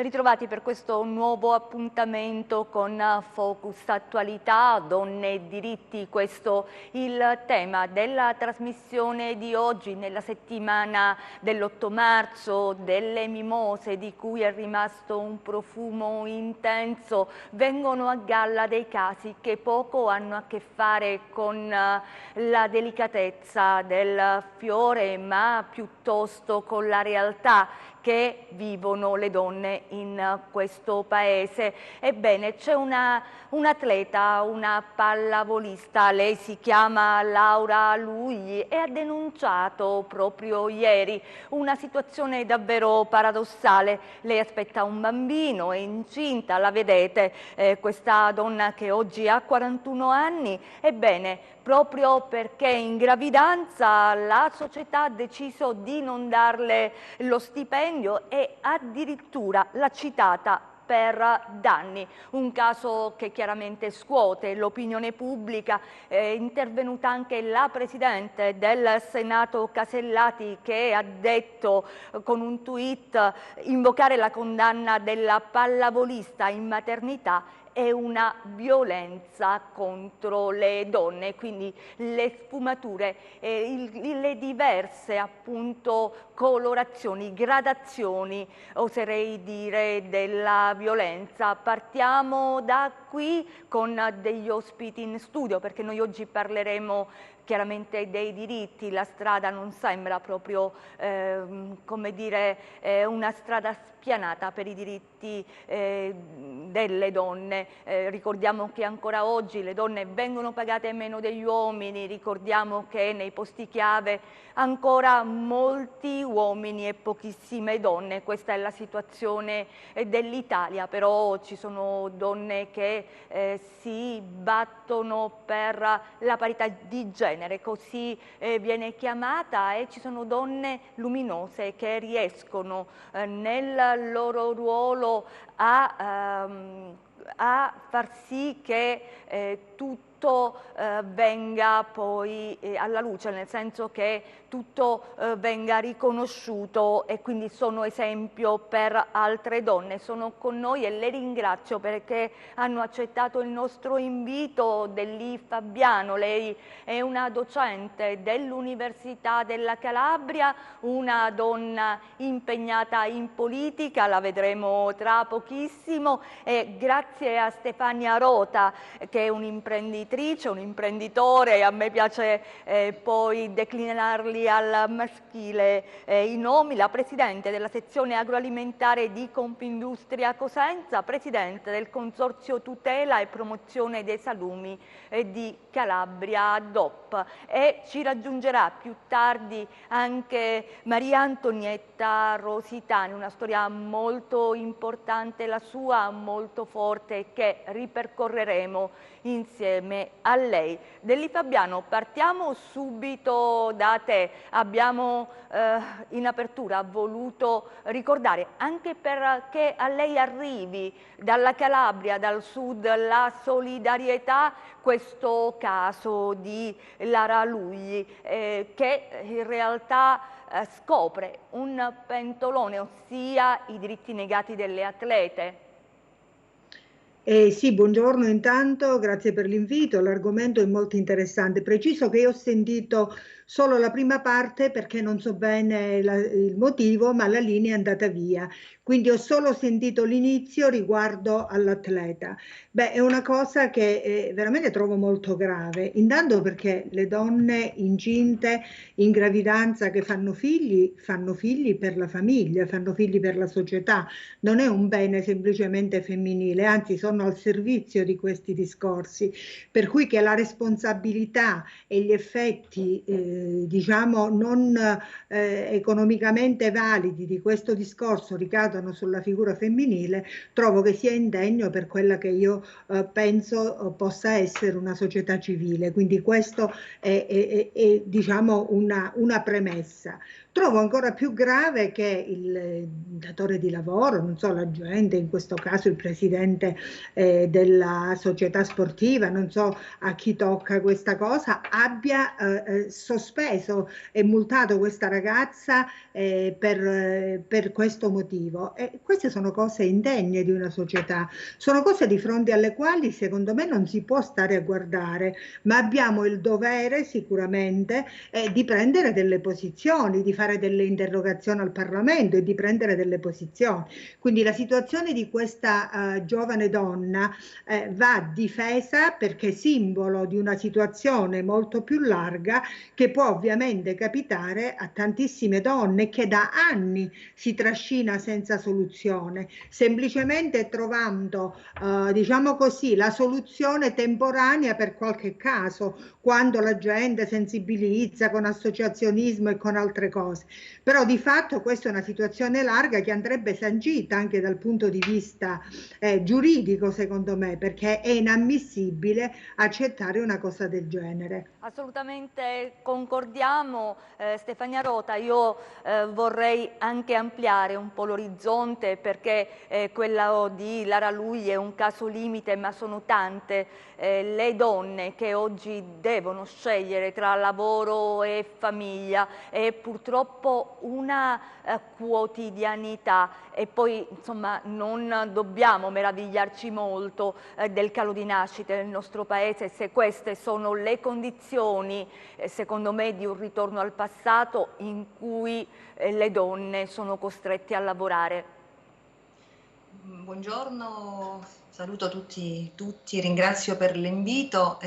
ritrovati per questo nuovo appuntamento con Focus Attualità, Donne e Diritti. Questo il tema della trasmissione di oggi, nella settimana dell'8 marzo, delle mimose di cui è rimasto un profumo intenso. Vengono a galla dei casi che poco hanno a che fare con la delicatezza del fiore, ma piuttosto con la realtà che vivono le donne in questo paese. Ebbene, c'è un'atleta, una pallavolista, lei si chiama Laura Lugli e ha denunciato proprio ieri una situazione davvero paradossale. Lei aspetta un bambino, è incinta, la vedete, questa donna che oggi ha 41 anni. Ebbene, proprio perché in gravidanza la società ha deciso di non darle lo stipendio e addirittura l'ha citata per danni, un caso che chiaramente scuote l'opinione pubblica. È intervenuta anche la Presidente del Senato Casellati, che ha detto con un tweet: invocare la condanna della pallavolista in maternità è una violenza contro le donne. Quindi le sfumature, le diverse appunto colorazioni, gradazioni, oserei dire, della violenza. Partiamo da qui con degli ospiti in studio, perché noi oggi parleremo chiaramente dei diritti. La strada non sembra proprio, come dire, una strada spianata per i diritti delle donne. Ricordiamo che ancora oggi le donne vengono pagate meno degli uomini, ricordiamo che nei posti chiave ancora molti uomini e pochissime donne. Questa è la situazione dell'Italia, però ci sono donne che si battono per la parità di genere, così viene chiamata, e ci sono donne luminose che riescono nel loro ruolo a far sì che tutto venga poi alla luce, nel senso che tutto venga riconosciuto, e quindi sono esempio per altre donne. Sono con noi e le ringrazio perché hanno accettato il nostro invito. Dellì Fabiano, lei è una docente dell'Università della Calabria, una donna impegnata in politica, la vedremo tra pochissimo, e grazie a Stefania Rota, che è un'imprenditrice, un imprenditore, a me piace poi declinarli al maschile i nomi, la Presidente della sezione agroalimentare di Confindustria Cosenza, Presidente del Consorzio Tutela e Promozione dei Salumi di Calabria DOP, e ci raggiungerà più tardi anche Maria Antonietta Rositani, una storia molto importante la sua, molto forte, che ripercorreremo insieme a lei. Dellì Fabiano, partiamo subito da te. Abbiamo in apertura voluto ricordare, anche perché a lei arrivi dalla Calabria, dal sud, la solidarietà, questo caso di Lara Lugli, che in realtà scopre un pentolone, ossia i diritti negati delle atlete. Sì, buongiorno intanto, grazie per l'invito. L'argomento è molto interessante. Preciso che io ho sentito solo la prima parte perché non so bene il motivo, ma la linea è andata via. Quindi ho solo sentito l'inizio riguardo all'atleta. Beh, è una cosa che veramente trovo molto grave. Intanto perché le donne incinte, in gravidanza, che fanno figli per la famiglia, fanno figli per la società. Non è un bene semplicemente femminile, anzi sono al servizio di questi discorsi, per cui che la responsabilità e gli effetti diciamo non economicamente validi di questo discorso ricadano sulla figura femminile, trovo che sia indegno per quella che io penso possa essere una società civile. Quindi questo è diciamo una premessa. Trovo ancora più grave che il datore di lavoro, non so, l'agente, in questo caso il presidente della società sportiva, non so a chi tocca questa cosa, abbia sospeso e multato questa ragazza per questo motivo. E queste sono cose indegne di una società, sono cose di fronte alle quali secondo me non si può stare a guardare, ma abbiamo il dovere sicuramente di prendere delle posizioni, di fare delle interrogazioni al Parlamento e di prendere delle posizioni. Quindi la situazione di questa giovane donna va difesa perché è simbolo di una situazione molto più larga che può ovviamente capitare a tantissime donne che da anni si trascina senza soluzione, semplicemente trovando, diciamo così, la soluzione temporanea per qualche caso, quando la gente sensibilizza con associazionismo e con altre cose. Però di fatto questa è una situazione larga che andrebbe sancita anche dal punto di vista giuridico, secondo me, perché è inammissibile accettare una cosa del genere. Assolutamente concordiamo, Stefania Rota. Io vorrei anche ampliare un po' l'orizzonte, perché quello di Lara Lugli è un caso limite, ma sono tante le donne che oggi devono scegliere tra lavoro e famiglia. È purtroppo una quotidianità, e poi insomma non dobbiamo meravigliarci molto del calo di nascite nel nostro paese, se queste sono le condizioni, secondo me, di un ritorno al passato in cui le donne sono costrette a lavorare. Buongiorno, saluto tutti, ringrazio per l'invito.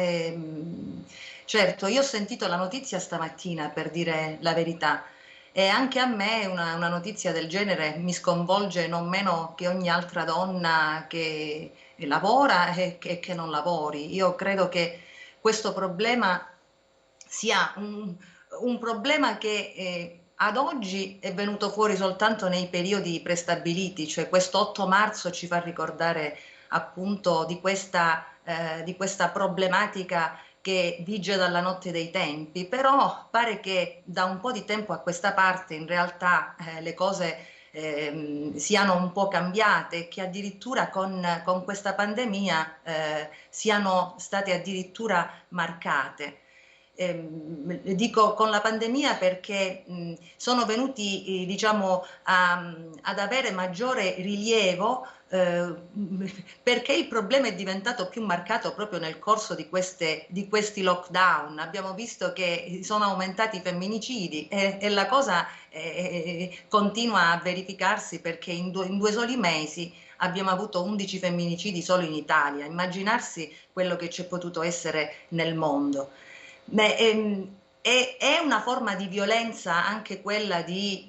Certo, io ho sentito la notizia stamattina, per dire la verità, e anche a me una notizia del genere mi sconvolge non meno che ogni altra donna che lavora e che non lavori. Io credo che questo problema sia un problema che ad oggi è venuto fuori soltanto nei periodi prestabiliti, cioè questo 8 marzo ci fa ricordare appunto di questa problematica che vige dalla notte dei tempi, però pare che da un po' di tempo a questa parte in realtà le cose siano un po' cambiate, che addirittura con questa pandemia siano state addirittura marcate. Dico con la pandemia perché sono venuti diciamo ad avere maggiore rilievo perché il problema è diventato più marcato proprio nel corso di questi lockdown. Abbiamo visto che sono aumentati i femminicidi e la cosa continua a verificarsi, perché in due soli mesi abbiamo avuto 11 femminicidi solo in Italia. Immaginarsi quello che c'è potuto essere nel mondo. Beh, è una forma di violenza anche quella di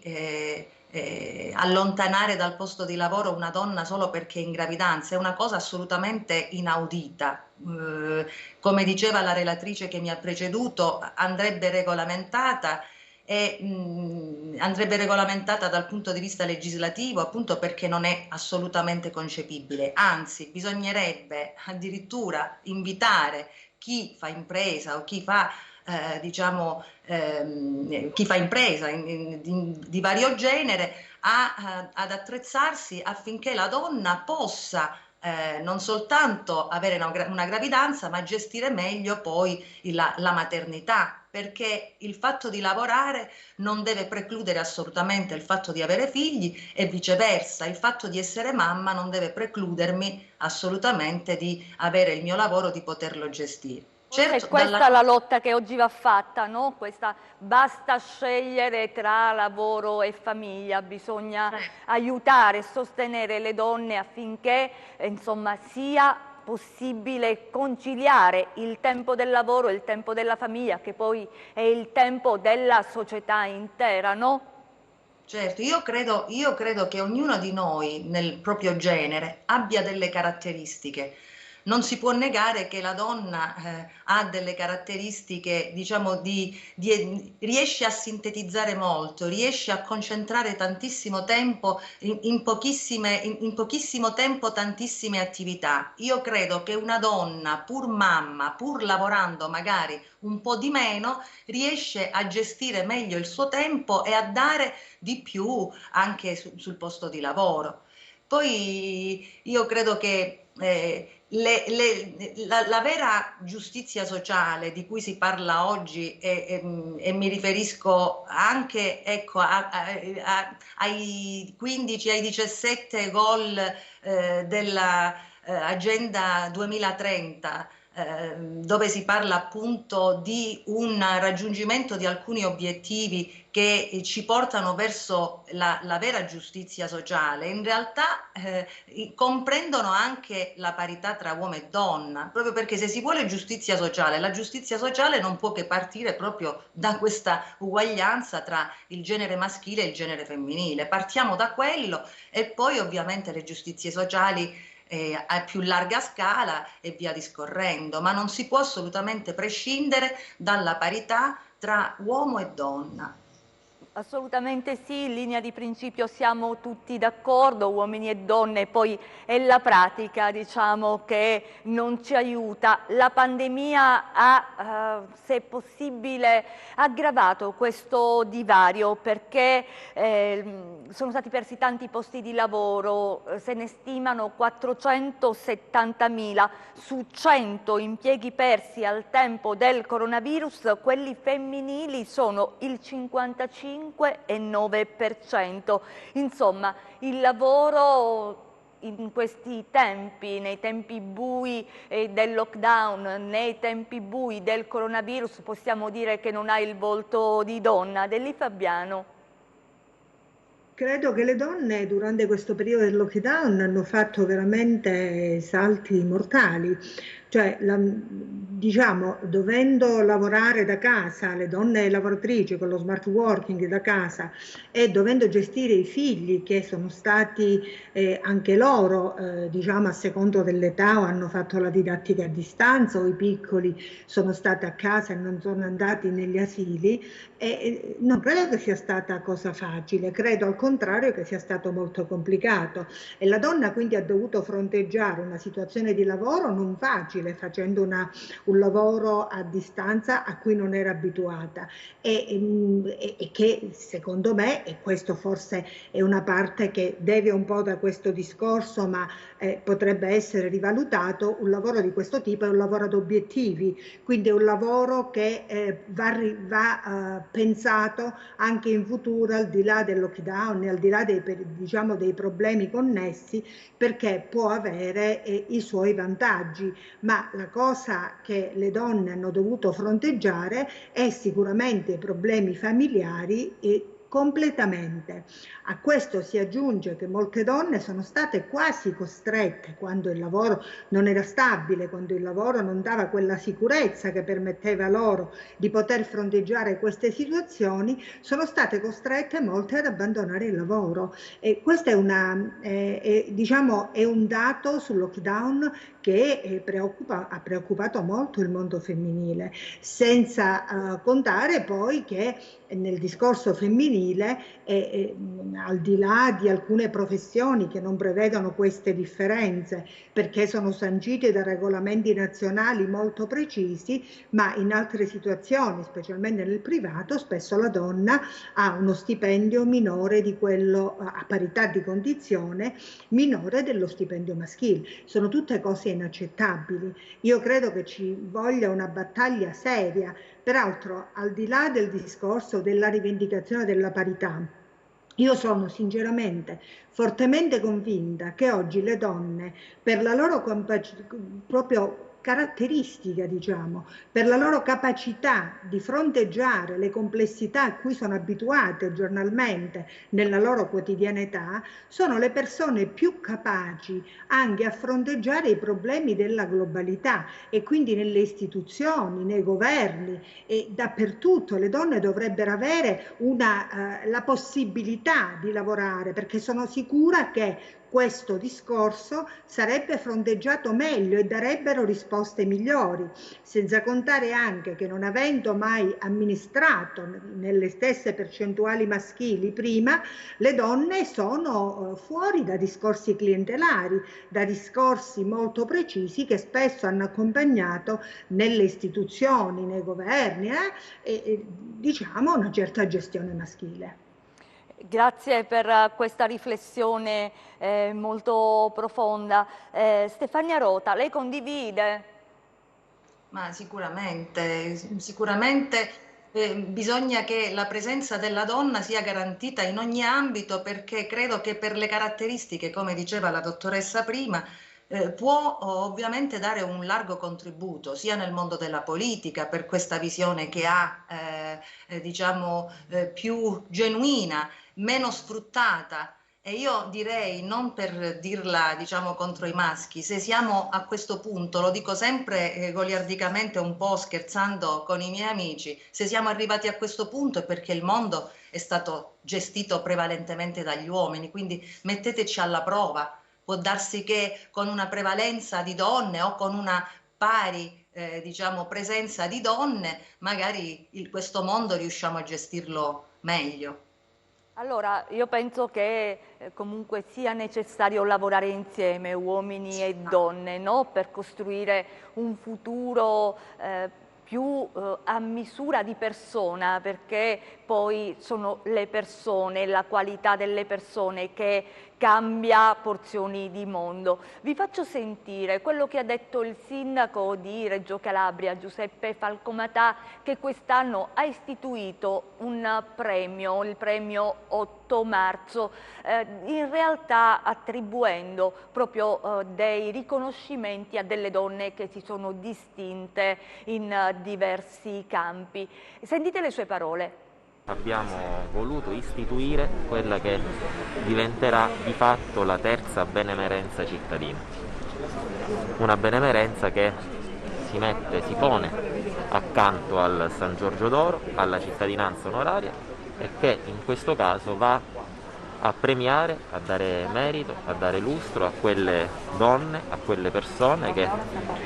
allontanare dal posto di lavoro una donna solo perché è in gravidanza, è una cosa assolutamente inaudita. Come diceva la relatrice che mi ha preceduto, andrebbe regolamentata e andrebbe regolamentata dal punto di vista legislativo, appunto perché non è assolutamente concepibile. Anzi, bisognerebbe addirittura invitare chi fa impresa o chi fa diciamo chi fa impresa di vario genere ad attrezzarsi affinché la donna possa non soltanto avere una gravidanza, ma gestire meglio poi la maternità, perché il fatto di lavorare non deve precludere assolutamente il fatto di avere figli, e viceversa, il fatto di essere mamma non deve precludermi assolutamente di avere il mio lavoro, di poterlo gestire. Forse è Certo, questa la lotta che oggi va fatta, no? Questa basta scegliere tra lavoro e famiglia, bisogna aiutare e sostenere le donne affinché insomma, sia possibile conciliare il tempo del lavoro e il tempo della famiglia, che poi è il tempo della società intera, no? Certo, io credo che ognuno di noi nel proprio genere abbia delle caratteristiche. Non si può negare che la donna ha delle caratteristiche, diciamo, riesce a sintetizzare molto, riesce a concentrare tantissimo tempo in pochissimo tempo tantissime attività. Io credo che una donna, pur mamma, pur lavorando magari un po' di meno, riesce a gestire meglio il suo tempo e a dare di più anche sul posto di lavoro. Poi io credo che la vera giustizia sociale di cui si parla oggi, e mi riferisco anche, ecco, ai 15, ai 17 goal della Agenda 2030, dove si parla appunto di un raggiungimento di alcuni obiettivi che ci portano verso la vera giustizia sociale, in realtà comprendono anche la parità tra uomo e donna, proprio perché se si vuole giustizia sociale, la giustizia sociale non può che partire proprio da questa uguaglianza tra il genere maschile e il genere femminile. Partiamo da quello e poi ovviamente le giustizie sociali a più larga scala e via discorrendo, ma non si può assolutamente prescindere dalla parità tra uomo e donna. Assolutamente sì, in linea di principio siamo tutti d'accordo, uomini e donne, poi è la pratica, diciamo, che non ci aiuta. La pandemia ha, se possibile, aggravato questo divario perché sono stati persi tanti posti di lavoro, se ne stimano 470.000 su 100 impieghi persi al tempo del coronavirus, quelli femminili sono il 55,9%. Insomma, il lavoro in questi tempi, nei tempi bui del lockdown, nei tempi bui del coronavirus, possiamo dire che non ha il volto di donna. Deli Fabiano. Credo che le donne durante questo periodo del lockdown hanno fatto veramente salti mortali, cioè diciamo dovendo lavorare da casa, le donne lavoratrici con lo smart working da casa e dovendo gestire i figli che sono stati anche loro, diciamo a secondo dell'età, o hanno fatto la didattica a distanza o i piccoli sono stati a casa e non sono andati negli asili, non credo che sia stata cosa facile, credo al contrario che sia stato molto complicato e la donna quindi ha dovuto fronteggiare una situazione di lavoro non facile facendo un lavoro a distanza a cui non era abituata e che secondo me, e questo forse è una parte che deve un po' da questo discorso ma potrebbe essere rivalutato, un lavoro di questo tipo è un lavoro ad obiettivi, quindi è un lavoro che va pensato anche in futuro al di là del lockdown e al di là diciamo, dei problemi connessi perché può avere i suoi vantaggi, ma la cosa che le donne hanno dovuto fronteggiare è sicuramente i problemi familiari e completamente. A questo si aggiunge che molte donne sono state quasi costrette, quando il lavoro non era stabile, quando il lavoro non dava quella sicurezza che permetteva loro di poter fronteggiare queste situazioni, sono state costrette molte ad abbandonare il lavoro. E questo diciamo, è un dato sul lockdown che ha preoccupato molto il mondo femminile, senza contare poi che nel discorso femminile, al di là di alcune professioni che non prevedono queste differenze perché sono sancite da regolamenti nazionali molto precisi, ma in altre situazioni, specialmente nel privato, spesso la donna ha uno stipendio minore di quello, a parità di condizione, minore dello stipendio maschile. Sono tutte cose inaccettabili. Io credo che ci voglia una battaglia seria. Peraltro, al di là del discorso della rivendicazione della parità, io sono sinceramente fortemente convinta che oggi le donne, per la loro proprio caratteristica, diciamo, per la loro capacità di fronteggiare le complessità a cui sono abituate giornalmente nella loro quotidianità, sono le persone più capaci anche a fronteggiare i problemi della globalità e quindi nelle istituzioni, nei governi e dappertutto le donne dovrebbero avere la possibilità di lavorare perché sono sicura che questo discorso sarebbe fronteggiato meglio e darebbero risposte migliori, senza contare anche che non avendo mai amministrato nelle stesse percentuali maschili prima, le donne sono fuori da discorsi clientelari, da discorsi molto precisi che spesso hanno accompagnato nelle istituzioni, nei governi, diciamo una certa gestione maschile. Grazie per questa riflessione molto profonda. Stefania Rota, lei condivide? Ma sicuramente bisogna che la presenza della donna sia garantita in ogni ambito, perché credo che per le caratteristiche, come diceva la dottoressa prima, può ovviamente dare un largo contributo sia nel mondo della politica per questa visione che ha diciamo più genuina, meno sfruttata. E io direi, non per dirla, diciamo, contro i maschi, se siamo a questo punto, lo dico sempre goliardicamente, un po' scherzando con i miei amici, se siamo arrivati a questo punto è perché il mondo è stato gestito prevalentemente dagli uomini, quindi metteteci alla prova. Può darsi che con una prevalenza di donne o con una pari diciamo, presenza di donne, magari questo mondo riusciamo a gestirlo meglio. Allora, io penso che comunque sia necessario lavorare insieme, uomini e donne, no? Per costruire un futuro più a misura di persona, perché poi sono le persone, la qualità delle persone che cambia porzioni di mondo. Vi faccio sentire quello che ha detto il sindaco di Reggio Calabria, Giuseppe Falcomatà, che quest'anno ha istituito un premio, il premio 8 marzo, in realtà attribuendo proprio dei riconoscimenti a delle donne che si sono distinte in diversi campi. Sentite le sue parole. Abbiamo voluto istituire quella che diventerà di fatto la terza benemerenza cittadina. Una benemerenza che si pone accanto al San Giorgio d'Oro, alla cittadinanza onoraria, e che in questo caso va a premiare, a dare merito, a dare lustro a quelle donne, a quelle persone che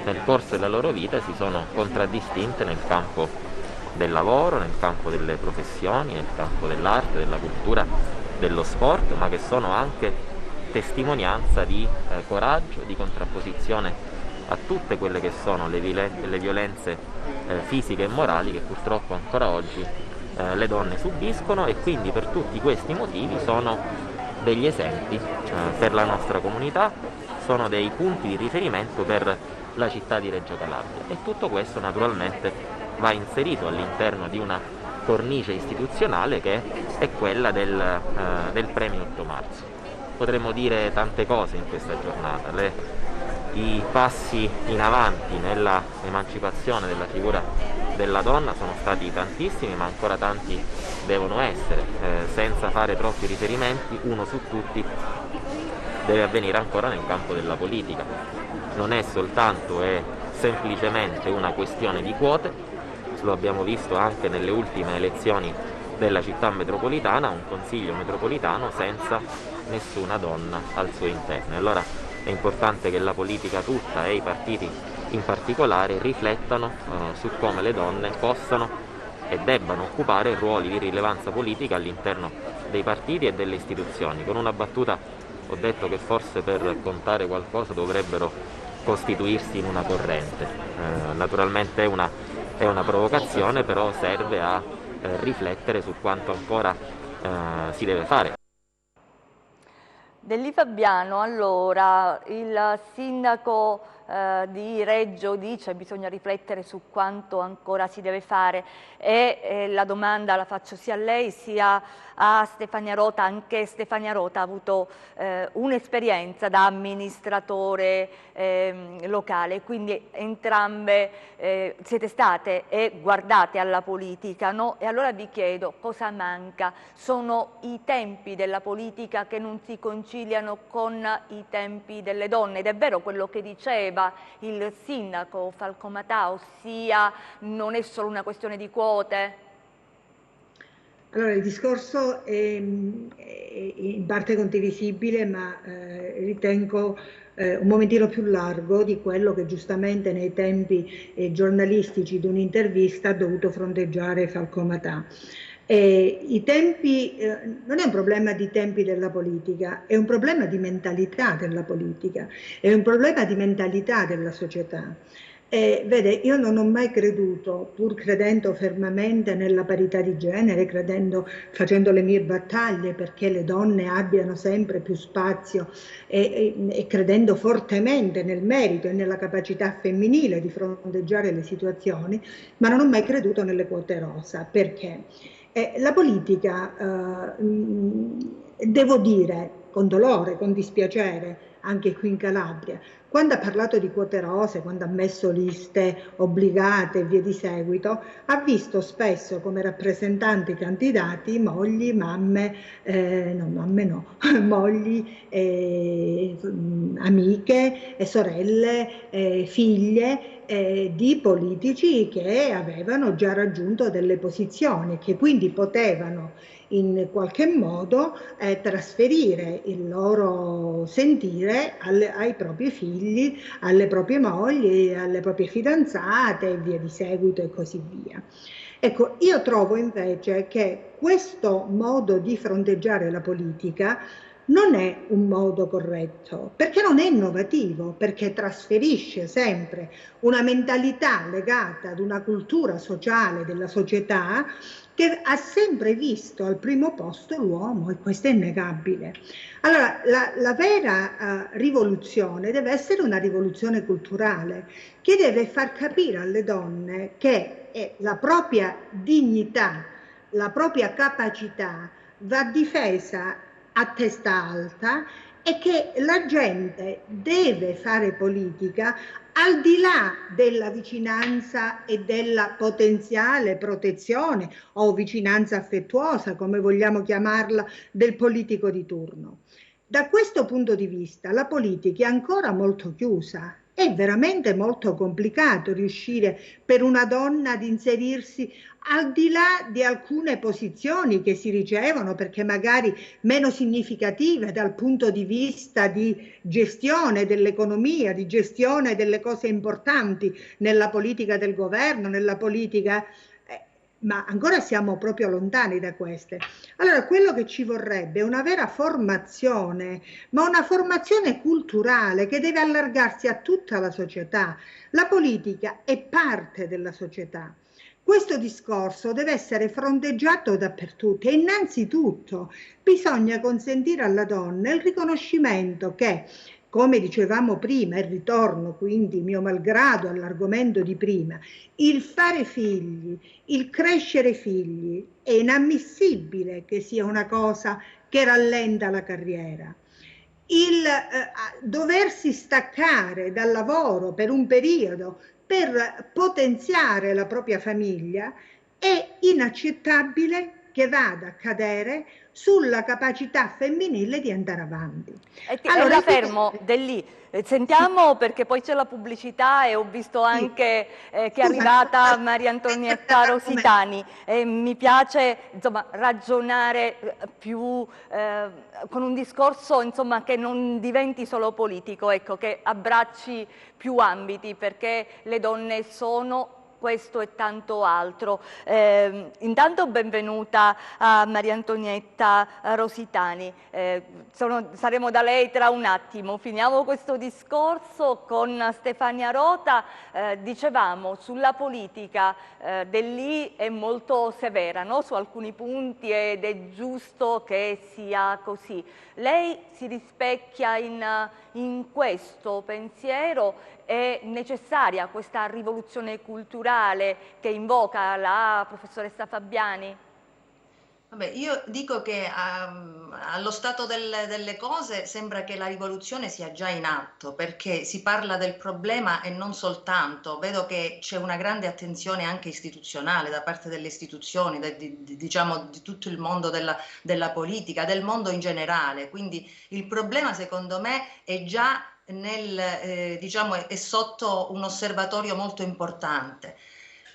nel corso della loro vita si sono contraddistinte nel campo del lavoro, nel campo delle professioni, nel campo dell'arte, della cultura, dello sport, ma che sono anche testimonianza di coraggio, di contrapposizione a tutte quelle che sono le violenze fisiche e morali che purtroppo ancora oggi le donne subiscono, e quindi per tutti questi motivi sono degli esempi per la nostra comunità, sono dei punti di riferimento per la città di Reggio Calabria, e tutto questo naturalmente va inserito all'interno di una cornice istituzionale che è quella del premio 8 marzo. Potremmo dire tante cose in questa giornata, i passi in avanti nella emancipazione della figura della donna sono stati tantissimi, ma ancora tanti devono essere, senza fare troppi riferimenti, uno su tutti deve avvenire ancora nel campo della politica. Non è soltanto e semplicemente una questione di quote, lo abbiamo visto anche nelle ultime elezioni della città metropolitana, un consiglio metropolitano senza nessuna donna al suo interno. Allora è importante che la politica tutta e i partiti in particolare riflettano su come le donne possano e debbano occupare ruoli di rilevanza politica all'interno dei partiti e delle istituzioni. Con una battuta ho detto che forse per contare qualcosa dovrebbero costituirsi in una corrente. Naturalmente è una provocazione, però serve a riflettere su quanto ancora si deve fare. Delli Fabiano, allora, il sindaco di Reggio dice che bisogna riflettere su quanto ancora si deve fare, e la domanda la faccio sia a lei sia a Stefania Rota. Anche Stefania Rota ha avuto un'esperienza da amministratore locale, quindi entrambe siete state e guardate alla politica, no? E allora vi chiedo cosa manca. Sono i tempi della politica che non si conciliano con i tempi delle donne, ed è vero quello che diceva il sindaco Falcomatà, ossia non è solo una questione di quote? Allora, il discorso è in parte condivisibile, ma ritengo un momentino più largo di quello che giustamente nei tempi giornalistici di un'intervista ha dovuto fronteggiare Falcomatà. I tempi non è un problema di tempi della politica, è un problema di mentalità della politica, è un problema di mentalità della società. Vede, io non ho mai creduto, pur credendo fermamente nella parità di genere, facendo le mie battaglie perché le donne abbiano sempre più spazio e credendo fortemente nel merito e nella capacità femminile di fronteggiare le situazioni, ma non ho mai creduto nelle quote rosa. Perché? La politica, devo dire, con dolore, con dispiacere, anche qui in Calabria, quando ha parlato di quote rose, quando ha messo liste obbligate e via di seguito, ha visto spesso come rappresentanti candidati mogli, mamme, no, mamme no, mogli, amiche, sorelle, figlie di politici che avevano già raggiunto delle posizioni, che quindi potevano in qualche modo trasferire il loro sentire ai propri figli, alle proprie mogli, alle proprie fidanzate e via di seguito e così via. Ecco, io trovo invece che questo modo di fronteggiare la politica non è un modo corretto, perché non è innovativo, perché trasferisce sempre una mentalità legata ad una cultura sociale della società che ha sempre visto al primo posto l'uomo, e questo è innegabile. Allora, la vera rivoluzione deve essere una rivoluzione culturale che deve far capire alle donne che la propria dignità, la propria capacità va difesa a testa alta e che la gente deve fare politica al di là della vicinanza e della potenziale protezione o vicinanza affettuosa, come vogliamo chiamarla, del politico di turno. Da questo punto di vista la politica è ancora molto chiusa. È veramente molto complicato riuscire per una donna ad inserirsi al di là di alcune posizioni che si ricevono, perché magari meno significative dal punto di vista di gestione dell'economia, di gestione delle cose importanti nella politica del governo, nella politica, ma ancora siamo proprio lontani da queste. Allora, quello che ci vorrebbe è una vera formazione, ma una formazione culturale che deve allargarsi a tutta la società. La politica è parte della società. Questo discorso deve essere fronteggiato dappertutto e innanzitutto bisogna consentire alla donna il riconoscimento che, come dicevamo prima, il ritorno, quindi mio malgrado all'argomento di prima, il fare figli, il crescere figli, è inammissibile che sia una cosa che rallenta la carriera. Il doversi staccare dal lavoro per un periodo per potenziare la propria famiglia è inaccettabile che vada a cadere sulla capacità femminile di andare avanti. Allora, la fermo, Dellì. Sentiamo perché poi c'è la pubblicità e ho visto anche che è arrivata Maria Antonietta Rositani e mi piace insomma, ragionare più con un discorso insomma, che non diventi solo politico, ecco, che abbracci più ambiti perché le donne sono questo e tanto altro. Intanto benvenuta a Maria Antonietta Rositani. Saremo da lei tra un attimo. Finiamo questo discorso con Stefania Rota. Dicevamo sulla politica Dellì è molto severa, no? Su alcuni punti ed è giusto che sia così. Lei si rispecchia in questo pensiero? È necessaria questa rivoluzione culturale che invoca la professoressa Fabiani? Vabbè, io dico che allo stato delle cose sembra che la rivoluzione sia già in atto, perché si parla del problema e non soltanto. Vedo che c'è una grande attenzione anche istituzionale da parte delle istituzioni, diciamo di tutto il mondo della politica, del mondo in generale. Quindi il problema secondo me è già diciamo, è sotto un osservatorio molto importante.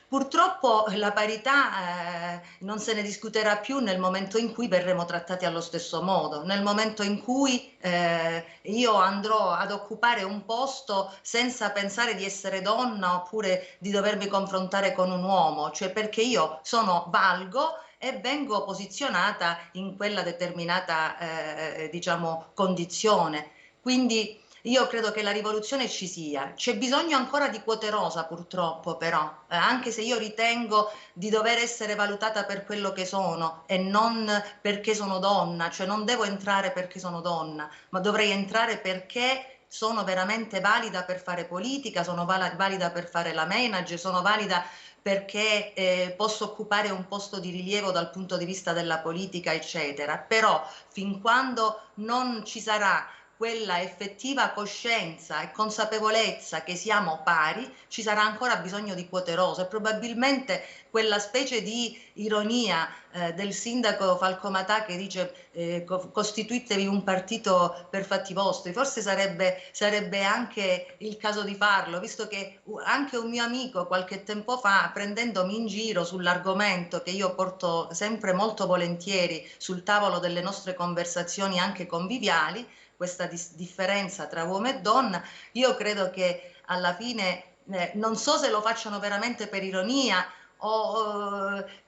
Purtroppo la parità non se ne discuterà più nel momento in cui verremo trattati allo stesso modo, nel momento in cui io andrò ad occupare un posto senza pensare di essere donna oppure di dovermi confrontare con un uomo, cioè perché io valgo e vengo posizionata in quella determinata diciamo, condizione. Quindi Io credo che la rivoluzione ci sia, c'è bisogno ancora di quote rosa purtroppo però, anche se io ritengo di dover essere valutata per quello che sono e non perché sono donna, cioè non devo entrare perché sono donna, ma dovrei entrare perché sono veramente valida per fare politica, sono valida per fare la manager, sono valida perché posso occupare un posto di rilievo dal punto di vista della politica, eccetera. Però fin quando non ci sarà quella effettiva coscienza e consapevolezza che siamo pari, ci sarà ancora bisogno di quote rosa e probabilmente quella specie di ironia del sindaco Falcomatà che dice costituitevi un partito per fatti vostri, forse sarebbe anche il caso di farlo, visto che anche un mio amico qualche tempo fa, prendendomi in giro sull'argomento che io porto sempre molto volentieri sul tavolo delle nostre conversazioni anche conviviali, questa differenza tra uomo e donna, io credo che alla fine, non so se lo facciano veramente per ironia,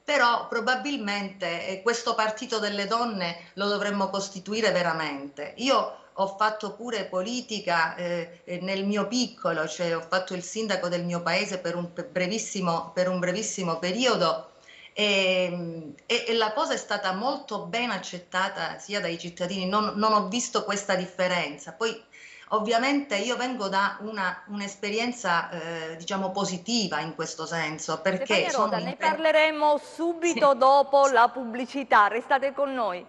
però probabilmente questo partito delle donne lo dovremmo costituire veramente. Io ho fatto pure politica nel mio piccolo, cioè ho fatto il sindaco del mio paese per un brevissimo periodo. E la cosa è stata molto ben accettata sia dai cittadini, non ho visto questa differenza. Poi ovviamente io vengo da un'esperienza diciamo positiva in questo senso, perché Stefania Rota, sono ne parleremo subito dopo la pubblicità, restate con noi.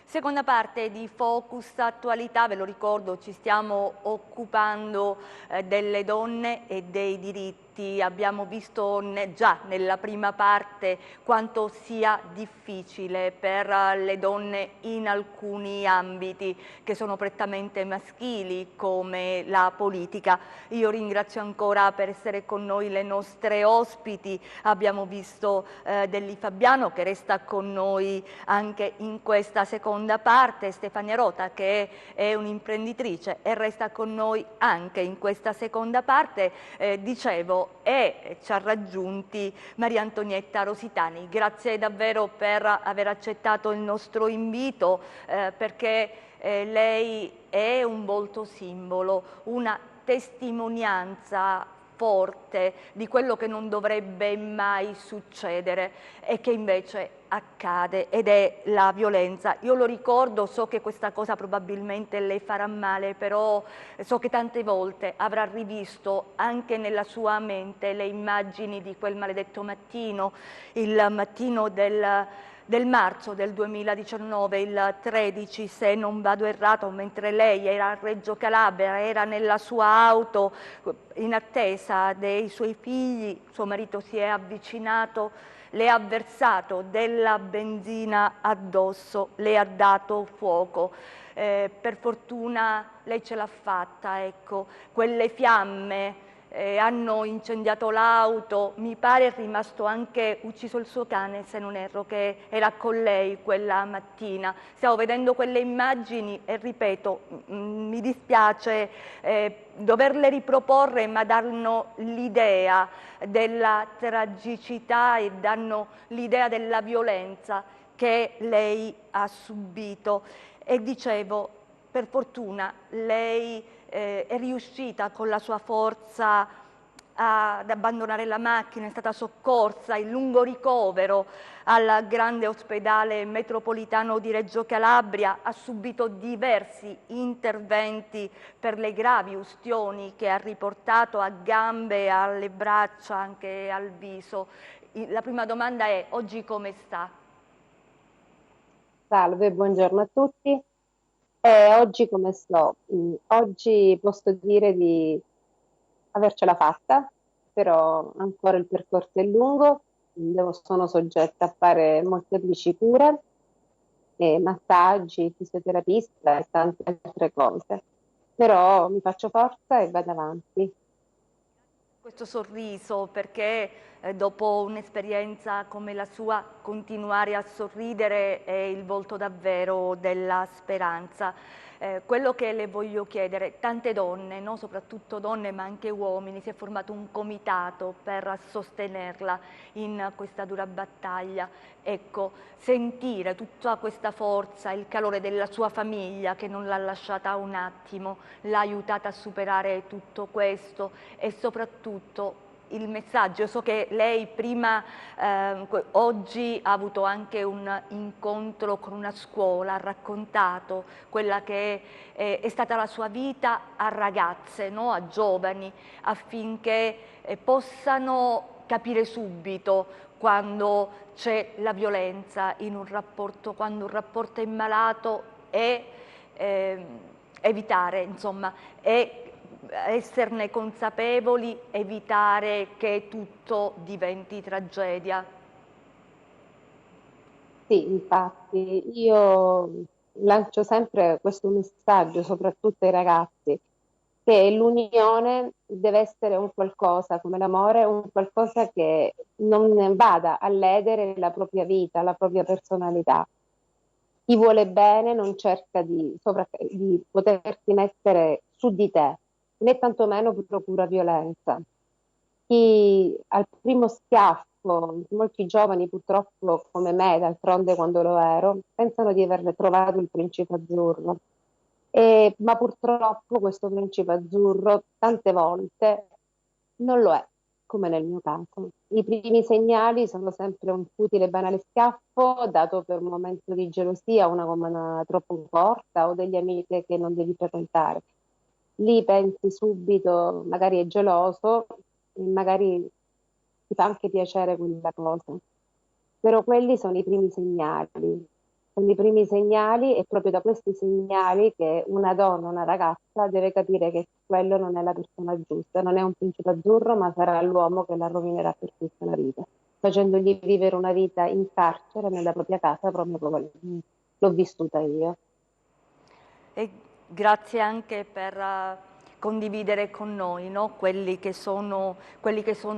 Seconda parte di Focus Attualità, ve lo ricordo, ci stiamo occupando delle donne e dei diritti. Abbiamo visto già nella prima parte quanto sia difficile per le donne in alcuni ambiti che sono prettamente maschili come la politica. Io ringrazio ancora per essere con noi le nostre ospiti. Abbiamo visto Delli Fabiano che resta con noi anche in questa seconda parte, Stefania Rota che è un'imprenditrice e resta con noi anche in questa seconda parte, dicevo, e ci ha raggiunti Maria Antonietta Rositani. Grazie davvero per aver accettato il nostro invito, perché lei è un volto simbolo, una testimonianza forte di quello che non dovrebbe mai succedere e che invece accade, ed è la violenza. Io lo ricordo, so che questa cosa probabilmente le farà male, però so che tante volte avrà rivisto anche nella sua mente le immagini di quel maledetto mattino, il mattino del marzo del 2019, il 13 se non vado errato, mentre lei era a Reggio Calabria, era nella sua auto in attesa dei suoi figli, suo marito si è avvicinato, le ha versato della benzina addosso, le ha dato fuoco. Per fortuna lei ce l'ha fatta, ecco, quelle fiamme hanno incendiato l'auto, mi pare è rimasto anche ucciso il suo cane, se non erro, che era con lei quella mattina. Stiamo vedendo quelle immagini e ripeto, mi dispiace doverle riproporre, ma danno l'idea della tragicità e danno l'idea della violenza che lei ha subito. E dicevo, per fortuna lei è riuscita con la sua forza ad abbandonare la macchina, è stata soccorsa, il lungo ricovero al grande ospedale metropolitano di Reggio Calabria, ha subito diversi interventi per le gravi ustioni che ha riportato a gambe, alle braccia, anche al viso. La prima domanda è: oggi come sta? Salve, buongiorno a tutti. Oggi come sto? Oggi posso dire di avercela fatta, però ancora il percorso è lungo, sono soggetta a fare molteplici cure, massaggi, fisioterapista e tante altre cose, però mi faccio forza e vado avanti. Questo sorriso, perché dopo un'esperienza come la sua continuare a sorridere è il volto davvero della speranza. quello che le voglio chiedere, tante donne, no? Soprattutto donne ma anche uomini, si è formato un comitato per sostenerla in questa dura battaglia. Ecco, sentire tutta questa forza, il calore della sua famiglia che non l'ha lasciata un attimo, l'ha aiutata a superare tutto questo e soprattutto il messaggio. So che lei prima, oggi ha avuto anche un incontro con una scuola, ha raccontato quella che è stata la sua vita a ragazze, no? A giovani, affinché possano capire subito quando c'è la violenza in un rapporto, quando un rapporto è malato e evitare, insomma, e esserne consapevoli, evitare che tutto diventi tragedia. Sì, infatti, io lancio sempre questo messaggio, soprattutto ai ragazzi, che l'unione deve essere un qualcosa, come l'amore, un qualcosa che non vada a ledere la propria vita, la propria personalità. Chi vuole bene non cerca di poterti mettere su di te, né tantomeno procura violenza. Chi al primo schiaffo, molti giovani purtroppo come me, d'altronde quando lo ero, pensano di aver trovato il principe azzurro. Ma purtroppo questo principe azzurro tante volte non lo è, come nel mio caso. I primi segnali sono sempre un futile e banale schiaffo dato per un momento di gelosia, una gomma troppo corta o degli amici che non devi frequentare. Lì pensi subito, magari è geloso, e magari ti fa anche piacere quella cosa. Però quelli sono i primi segnali. Sono i primi segnali, e proprio da questi segnali che una donna, una ragazza deve capire che quello non è la persona giusta, non è un principe azzurro, ma sarà l'uomo che la rovinerà per tutta la vita, facendogli vivere una vita in carcere nella propria casa, proprio come l'ho vissuta io. E grazie anche per condividere con noi, no? quelli che sono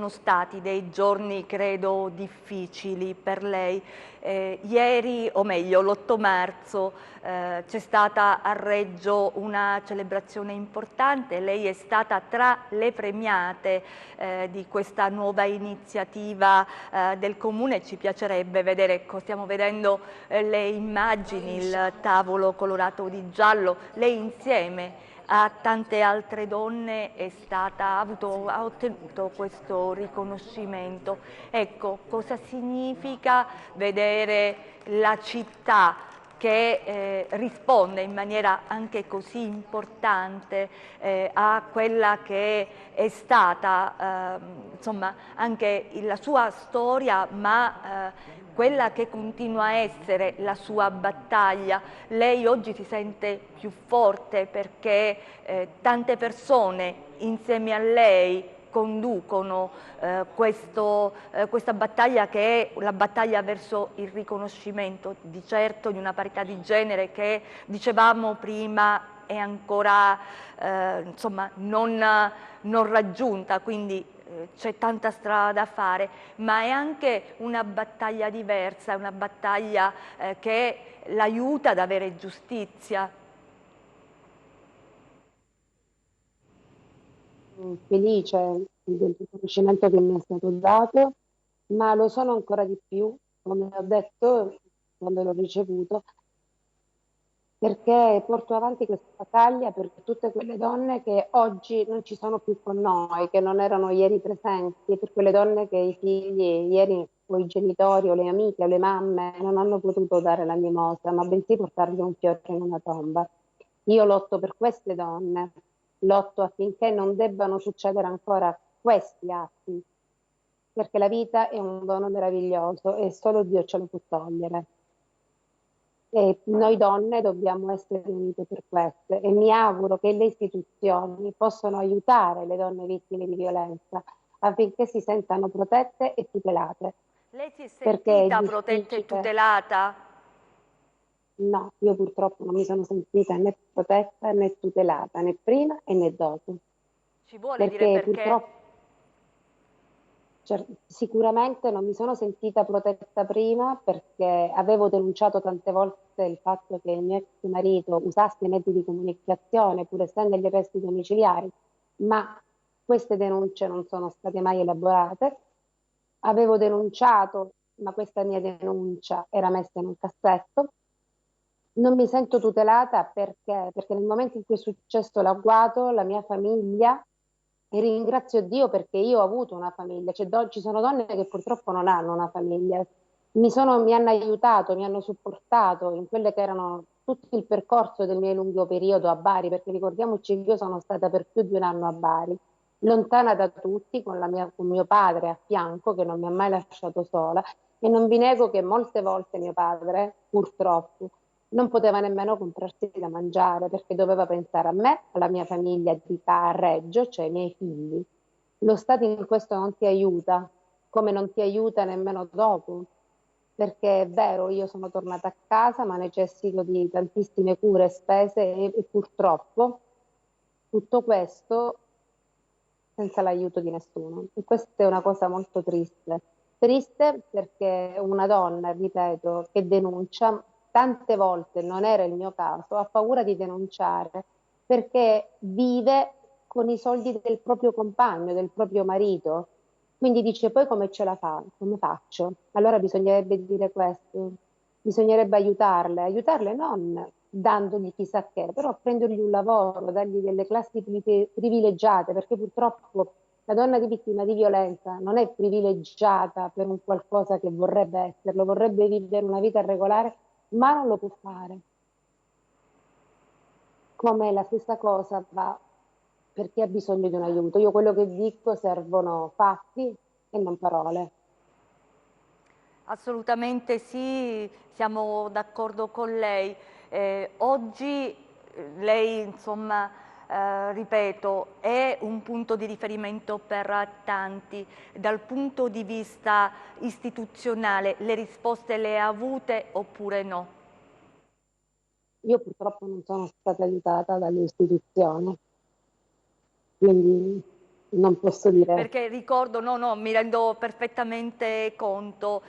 stati dei giorni, credo, difficili per lei. Ieri, o meglio, l'8 marzo, c'è stata a Reggio una celebrazione importante. Lei è stata tra le premiate di questa nuova iniziativa del Comune. Ci piacerebbe vedere, ecco, stiamo vedendo le immagini, il tavolo colorato di giallo. Lei insieme a tante altre donne ha ottenuto questo riconoscimento. Ecco, cosa significa vedere la città che risponde in maniera anche così importante a quella che è stata insomma anche la sua storia, ma quella che continua a essere la sua battaglia. Lei oggi si sente più forte perché tante persone insieme a lei conducono questa battaglia, che è la battaglia verso il riconoscimento di certo di una parità di genere che, dicevamo prima, è ancora insomma, non raggiunta, quindi c'è tanta strada da fare, ma è anche una battaglia diversa, è una battaglia che l'aiuta ad avere giustizia. Felice del riconoscimento che mi è stato dato, ma lo sono ancora di più, come ho detto quando l'ho ricevuto, perché porto avanti questa battaglia per tutte quelle donne che oggi non ci sono più con noi, che non erano ieri presenti, per quelle donne che i figli ieri o i genitori o le amiche o le mamme non hanno potuto dare la mimosa, ma bensì portargli un fiore in una tomba. Io lotto per queste donne, lotto affinché non debbano succedere ancora questi atti, perché la vita è un dono meraviglioso e solo Dio ce lo può togliere. E noi donne dobbiamo essere unite per questo, e mi auguro che le istituzioni possano aiutare le donne vittime di violenza affinché si sentano protette e tutelate. Lei si è Perché è sentita protetta e tutelata? No, io purtroppo non mi sono sentita né protetta né tutelata, né prima e né dopo. Ci vuole dire Perché perché? purtroppo Sicuramente non mi sono sentita protetta prima perché avevo denunciato tante volte il fatto che il mio ex marito usasse i mezzi di comunicazione pur essendo agli arresti domiciliari, ma queste denunce non sono state mai elaborate. Avevo denunciato, ma questa mia denuncia era messa in un cassetto. Non mi sento tutelata perché nel momento in cui è successo l'agguato, la mia famiglia, e ringrazio Dio perché io ho avuto una famiglia, ci sono donne che purtroppo non hanno una famiglia, mi hanno aiutato, mi hanno supportato in quelle che erano tutto il percorso del mio lungo periodo a Bari, perché ricordiamoci che io sono stata per più di un anno a Bari, lontana da tutti, con mio padre a fianco, che non mi ha mai lasciato sola, e non vi nego che molte volte mio padre, purtroppo, non poteva nemmeno comprarsi da mangiare perché doveva pensare a me, alla mia famiglia di a Reggio, cioè ai miei figli. Lo Stato in questo non ti aiuta, come non ti aiuta nemmeno dopo, perché è vero, io sono tornata a casa, ma necessito di tantissime cure e spese e purtroppo tutto questo senza l'aiuto di nessuno. E questa è una cosa molto triste. Triste perché una donna, ripeto, che denuncia, tante volte non era il mio caso, ha paura di denunciare perché vive con i soldi del proprio compagno, del proprio marito. Quindi dice poi come ce la fa? Come faccio? Allora bisognerebbe dire questo, bisognerebbe aiutarle non dandogli chissà che, però prendergli un lavoro, dargli delle classi privilegiate, perché purtroppo la donna di vittima di violenza non è privilegiata per un qualcosa che vorrebbe esserlo, vorrebbe vivere una vita regolare, ma non lo può fare. Come la stessa cosa va per chi ha bisogno di un aiuto. Io quello che dico servono fatti e non parole. Assolutamente sì, siamo d'accordo con lei. Oggi lei, insomma, ripeto, è un punto di riferimento per tanti. Dal punto di vista istituzionale, le risposte le ha avute oppure no? Io purtroppo non sono stata aiutata dalle istituzioni, quindi non posso dire. Perché ricordo, no, mi rendo perfettamente conto,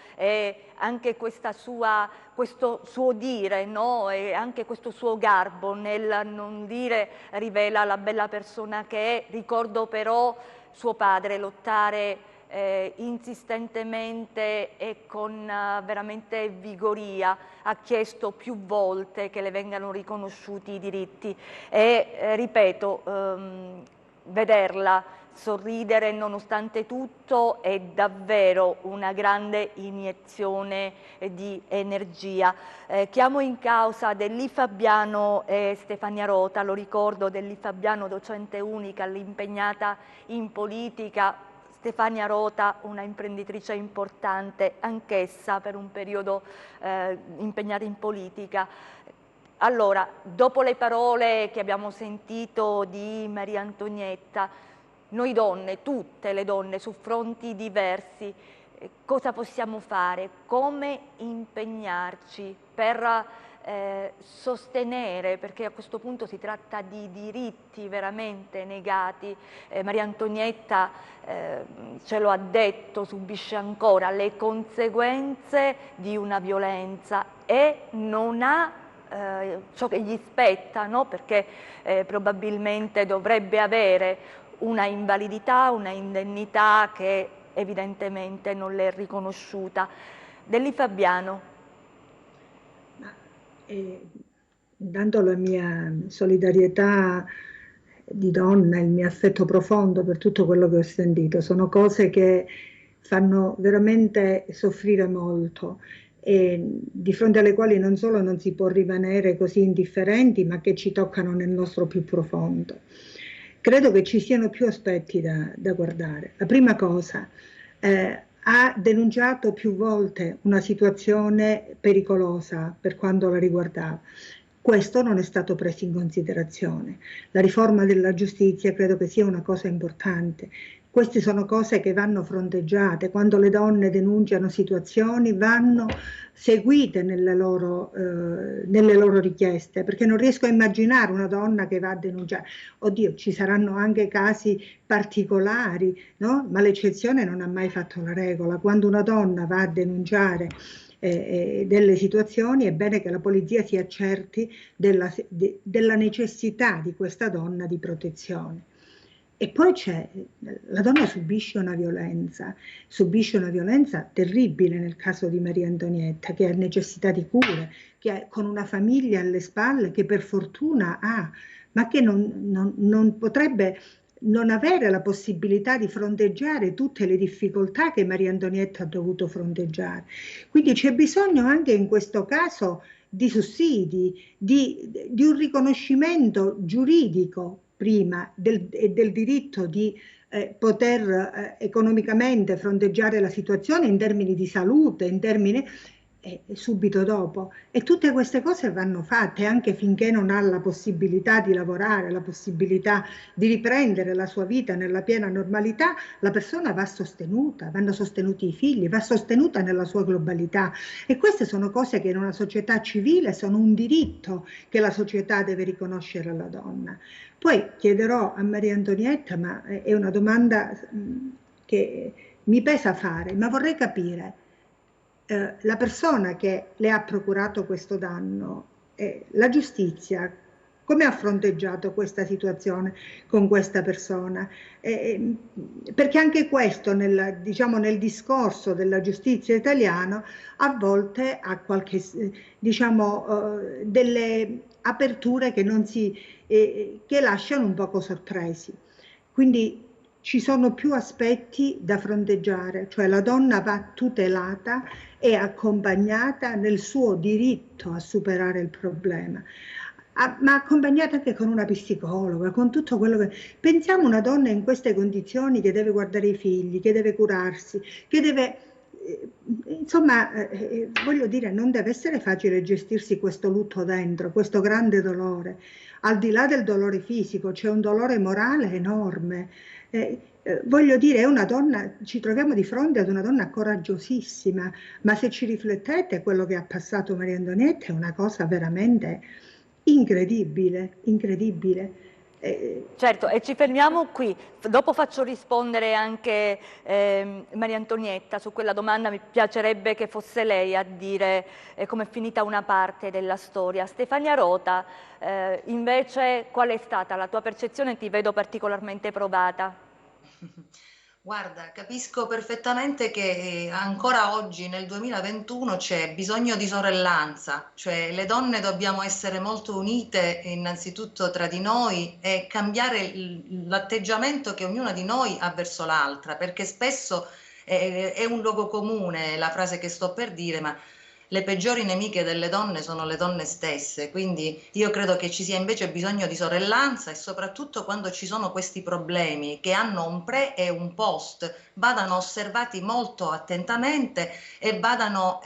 anche questo suo dire, no? E anche questo suo garbo nel non dire rivela la bella persona che è. Ricordo però suo padre lottare insistentemente e con veramente vigoria, ha chiesto più volte che le vengano riconosciuti i diritti e ripeto, vederla sorridere nonostante tutto è davvero una grande iniezione di energia. Chiamo in causa Delli Fabiano e Stefania Rota, lo ricordo, Delli Fabiano docente unica, impegnata in politica, Stefania Rota una imprenditrice importante, anch'essa per un periodo impegnata in politica. Allora, dopo le parole che abbiamo sentito di Maria Antonietta, noi donne, tutte le donne su fronti diversi, cosa possiamo fare? Come impegnarci per sostenere, perché a questo punto si tratta di diritti veramente negati. Maria Antonietta ce lo ha detto, subisce ancora le conseguenze di una violenza e non ha ciò che gli spetta, no? Perché probabilmente dovrebbe avere una invalidità, una indennità che evidentemente non le è riconosciuta. Delli Fabiano. Intanto la mia solidarietà di donna, il mio affetto profondo per tutto quello che ho sentito, sono cose che fanno veramente soffrire molto e di fronte alle quali non solo non si può rimanere così indifferenti, ma che ci toccano nel nostro più profondo. Credo che ci siano più aspetti da guardare. La prima cosa, ha denunciato più volte una situazione pericolosa per quanto la riguardava. Questo non è stato preso in considerazione. La riforma della giustizia credo che sia una cosa importante. Queste sono cose che vanno fronteggiate. Quando le donne denunciano situazioni, vanno seguite nelle loro richieste, perché non riesco a immaginare una donna che va a denunciare. Oddio, ci saranno anche casi particolari, no? Ma l'eccezione non ha mai fatto la regola. Quando una donna va a denunciare delle situazioni, è bene che la polizia si accerti della necessità di questa donna di protezione. E poi la donna subisce una violenza terribile nel caso di Maria Antonietta, che ha necessità di cure, con una famiglia alle spalle che per fortuna ha, ma che non potrebbe non avere la possibilità di fronteggiare tutte le difficoltà che Maria Antonietta ha dovuto fronteggiare. Quindi c'è bisogno anche in questo caso di sussidi, di un riconoscimento giuridico prima del diritto di poter economicamente fronteggiare la situazione in termini di salute, in termini subito dopo. E tutte queste cose vanno fatte anche finché non ha la possibilità di lavorare, la possibilità di riprendere la sua vita nella piena normalità. La persona va sostenuta, vanno sostenuti i figli, va sostenuta nella sua globalità. E queste sono cose che in una società civile sono un diritto che la società deve riconoscere alla donna. Poi chiederò a Maria Antonietta, ma è una domanda che mi pesa fare, ma vorrei capire la persona che le ha procurato questo danno, la giustizia, come ha fronteggiato questa situazione con questa persona? Perché anche questo diciamo, nel discorso della giustizia italiana a volte ha diciamo, delle aperture che lasciano un poco sorpresi. Quindi ci sono più aspetti da fronteggiare, cioè la donna va tutelata e accompagnata nel suo diritto a superare il problema, ma accompagnata anche con una psicologa, con tutto quello che... Pensiamo a una donna in queste condizioni che deve guardare i figli, che deve curarsi, che deve... Insomma, voglio dire, non deve essere facile gestirsi questo lutto dentro, questo grande dolore. Al di là del dolore fisico, c'è un dolore morale enorme. Voglio dire, è una donna, ci troviamo di fronte ad una donna coraggiosissima, ma se ci riflettete, quello che ha passato Maria Antonietta è una cosa veramente incredibile, incredibile. Certo, e ci fermiamo qui. Dopo faccio rispondere anche Maria Antonietta su quella domanda. Mi piacerebbe che fosse lei a dire com'è finita una parte della storia. Stefania Rota, invece, qual è stata la tua percezione? Ti vedo particolarmente provata. Guarda, capisco perfettamente che ancora oggi nel 2021 c'è bisogno di sorellanza, cioè le donne dobbiamo essere molto unite innanzitutto tra di noi e cambiare l'atteggiamento che ognuna di noi ha verso l'altra, perché spesso è un luogo comune la frase che sto per dire, ma le peggiori nemiche delle donne sono le donne stesse, quindi io credo che ci sia invece bisogno di sorellanza e soprattutto quando ci sono questi problemi che hanno un pre e un post, vadano osservati molto attentamente e vadano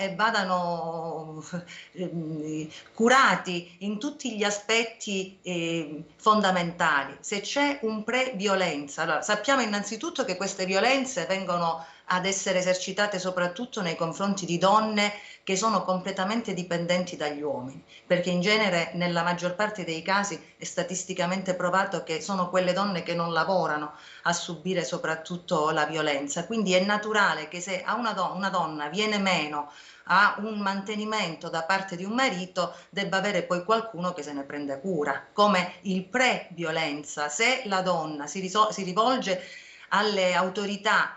curati in tutti gli aspetti fondamentali. Se c'è un pre-violenza, allora, sappiamo innanzitutto che queste violenze vengono ad essere esercitate soprattutto nei confronti di donne che sono completamente dipendenti dagli uomini, perché in genere nella maggior parte dei casi è statisticamente provato che sono quelle donne che non lavorano a subire soprattutto la violenza, quindi è naturale che se a una donna viene meno a un mantenimento da parte di un marito debba avere poi qualcuno che se ne prenda cura, come il pre-violenza. Se la donna si rivolge alle autorità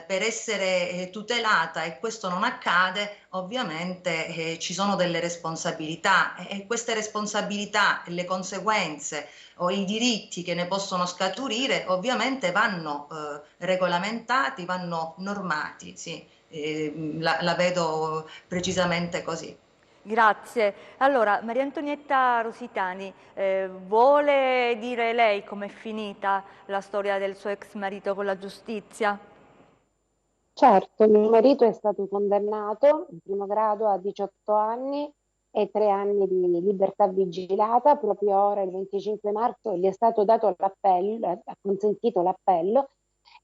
per essere tutelata e questo non accade, ovviamente ci sono delle responsabilità e queste responsabilità e le conseguenze o i diritti che ne possono scaturire ovviamente vanno regolamentati, vanno normati, sì, la vedo precisamente così. Grazie. Allora, Maria Antonietta Rositani, vuole dire lei com'è finita la storia del suo ex marito con la giustizia? Certo, mio marito è stato condannato in primo grado a 18 anni e 3 anni di libertà vigilata. Proprio ora, il 25 marzo, gli è stato dato l'appello, ha consentito l'appello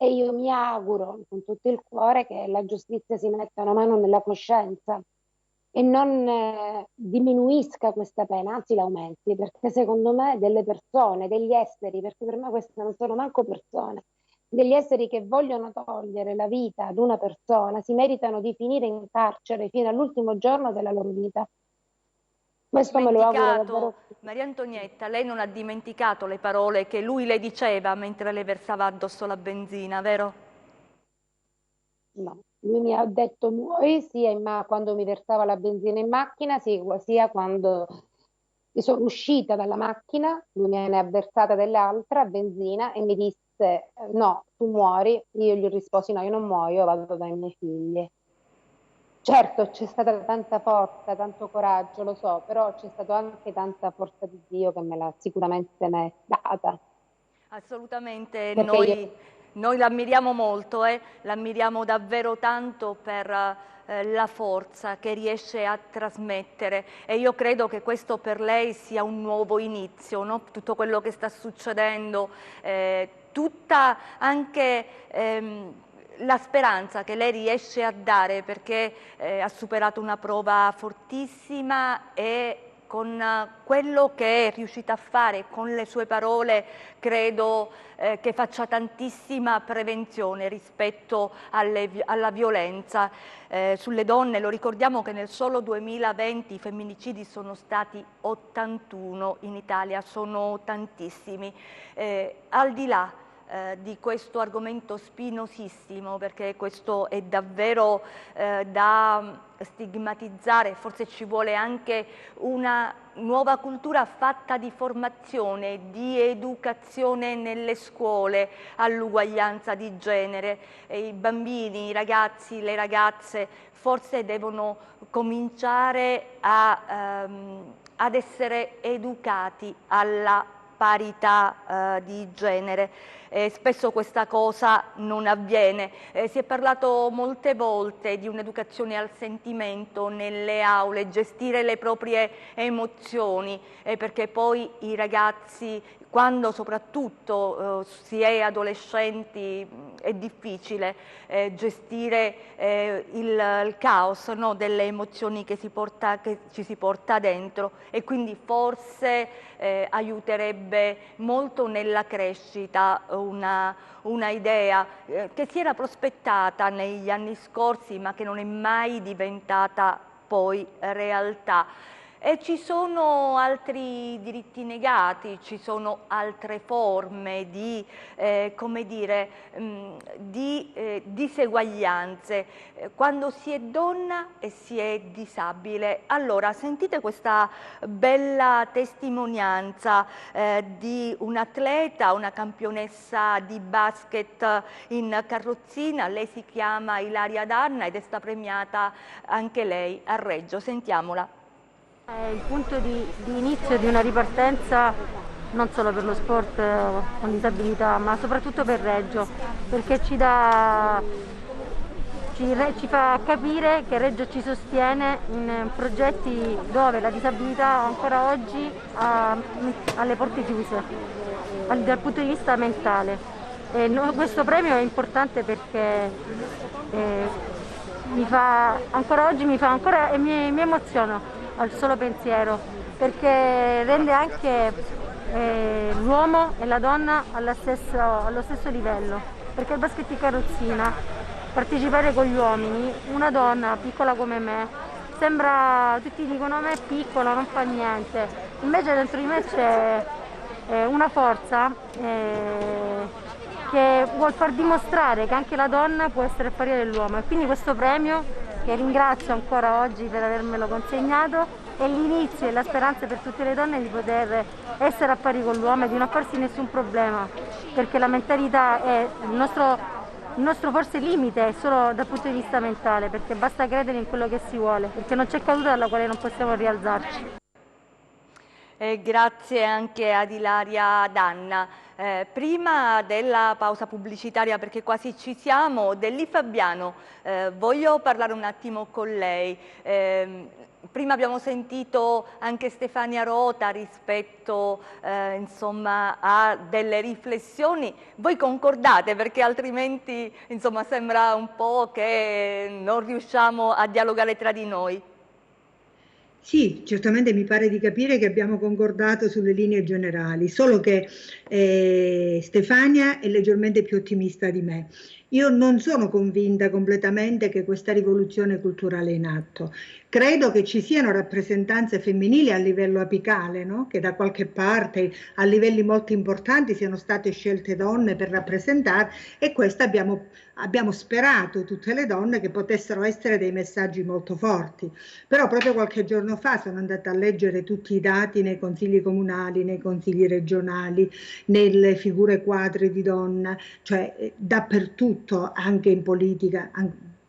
E io mi auguro con tutto il cuore che la giustizia si metta una mano nella coscienza e non diminuisca questa pena, anzi l'aumenti, perché secondo me delle persone, degli esseri, perché per me queste non sono manco persone, degli esseri che vogliono togliere la vita ad una persona, si meritano di finire in carcere fino all'ultimo giorno della loro vita. Questo me lo auguro davvero. Maria Antonietta, lei non ha dimenticato le parole che lui le diceva mentre le versava addosso la benzina, vero? No, lui mi ha detto muori sia quando mi versava la benzina in macchina, sia quando sono uscita dalla macchina, lui me ne ha versata dell'altra benzina e mi disse no, tu muori. Io gli risposi no, io non muoio, vado dai miei figli. Certo, c'è stata tanta forza, tanto coraggio, lo so, però c'è stata anche tanta forza di Dio che sicuramente me l'ha data. Assolutamente, Perché noi l'ammiriamo molto, l'ammiriamo davvero tanto per la forza che riesce a trasmettere, e io credo che questo per lei sia un nuovo inizio, no? Tutto quello che sta succedendo, tutta anche la speranza che lei riesce a dare, perché ha superato una prova fortissima e con quello che è riuscita a fare, con le sue parole, credo che faccia tantissima prevenzione rispetto alla violenza sulle donne. Lo ricordiamo che nel solo 2020 i femminicidi sono stati 81 in Italia, sono tantissimi. Al di là di questo argomento spinosissimo, perché questo è davvero da stigmatizzare, forse ci vuole anche una nuova cultura fatta di formazione, di educazione nelle scuole all'uguaglianza di genere. I bambini, i ragazzi, le ragazze forse devono cominciare ad essere educati alla parità di genere. Spesso questa cosa non avviene. Si è parlato molte volte di un'educazione al sentimento nelle aule, gestire le proprie emozioni, perché poi i ragazzi, quando soprattutto si è adolescenti, è difficile gestire il caos, no, delle emozioni che ci si porta dentro, e quindi forse aiuterebbe molto nella crescita una idea che si era prospettata negli anni scorsi ma che non è mai diventata poi realtà. E ci sono altri diritti negati, ci sono altre forme di, come dire, di diseguaglianze quando si è donna e si è disabile. Allora, sentite questa bella testimonianza di un'atleta, una campionessa di basket in carrozzina. Lei si chiama Ilaria Danna ed è stata premiata anche lei a Reggio. Sentiamola. È il punto di inizio di una ripartenza non solo per lo sport con disabilità, ma soprattutto per Reggio, perché ci fa capire che Reggio ci sostiene in progetti dove la disabilità ancora oggi ha le porte chiuse dal punto di vista mentale. Questo premio è importante perché mi emoziono al solo pensiero, perché rende anche l'uomo e la donna allo stesso livello, perché il basket di carrozzina, partecipare con gli uomini, una donna piccola come me, tutti dicono a me è piccola, non fa niente, invece dentro di me c'è una forza che vuol far dimostrare che anche la donna può essere a pari dell'uomo, e quindi questo premio, che ringrazio ancora oggi per avermelo consegnato, è l'inizio e la speranza per tutte le donne di poter essere a pari con l'uomo e di non farsi nessun problema, perché la mentalità è il nostro forse limite è solo dal punto di vista mentale, perché basta credere in quello che si vuole, perché non c'è caduta dalla quale non possiamo rialzarci. Grazie anche ad Ilaria Danna. Prima della pausa pubblicitaria, perché quasi ci siamo, Delli Fabiano, voglio parlare un attimo con lei. Prima abbiamo sentito anche Stefania Rota rispetto insomma, a delle riflessioni. Voi concordate, perché altrimenti insomma, sembra un po' che non riusciamo a dialogare tra di noi. Sì, certamente mi pare di capire che abbiamo concordato sulle linee generali, solo che Stefania è leggermente più ottimista di me. Io non sono convinta completamente che questa rivoluzione culturale è in atto. Credo che ci siano rappresentanze femminili a livello apicale, no? Che da qualche parte, a livelli molto importanti, siano state scelte donne per rappresentare, e questo abbiamo sperato, tutte le donne, che potessero essere dei messaggi molto forti. Però proprio qualche giorno fa sono andata a leggere tutti i dati nei consigli comunali, nei consigli regionali, nelle figure quadre di donna, cioè dappertutto, anche in politica,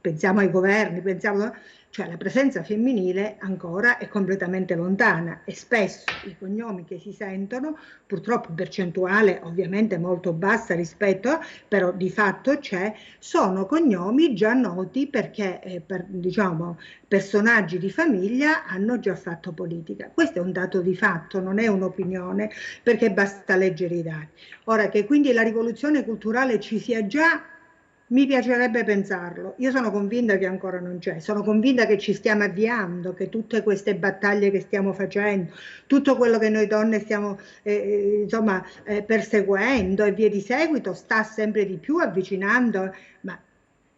pensiamo ai governi, cioè la presenza femminile ancora è completamente lontana, e spesso i cognomi che si sentono, purtroppo in percentuale ovviamente molto bassa rispetto, però di fatto c'è, sono cognomi già noti perché diciamo, personaggi di famiglia hanno già fatto politica. Questo è un dato di fatto, non è un'opinione, perché basta leggere i dati. Ora, che quindi la rivoluzione culturale ci sia già, mi piacerebbe pensarlo. Io sono convinta che ancora non c'è, sono convinta che ci stiamo avviando, che tutte queste battaglie che stiamo facendo, tutto quello che noi donne stiamo perseguendo e via di seguito, sta sempre di più avvicinando, ma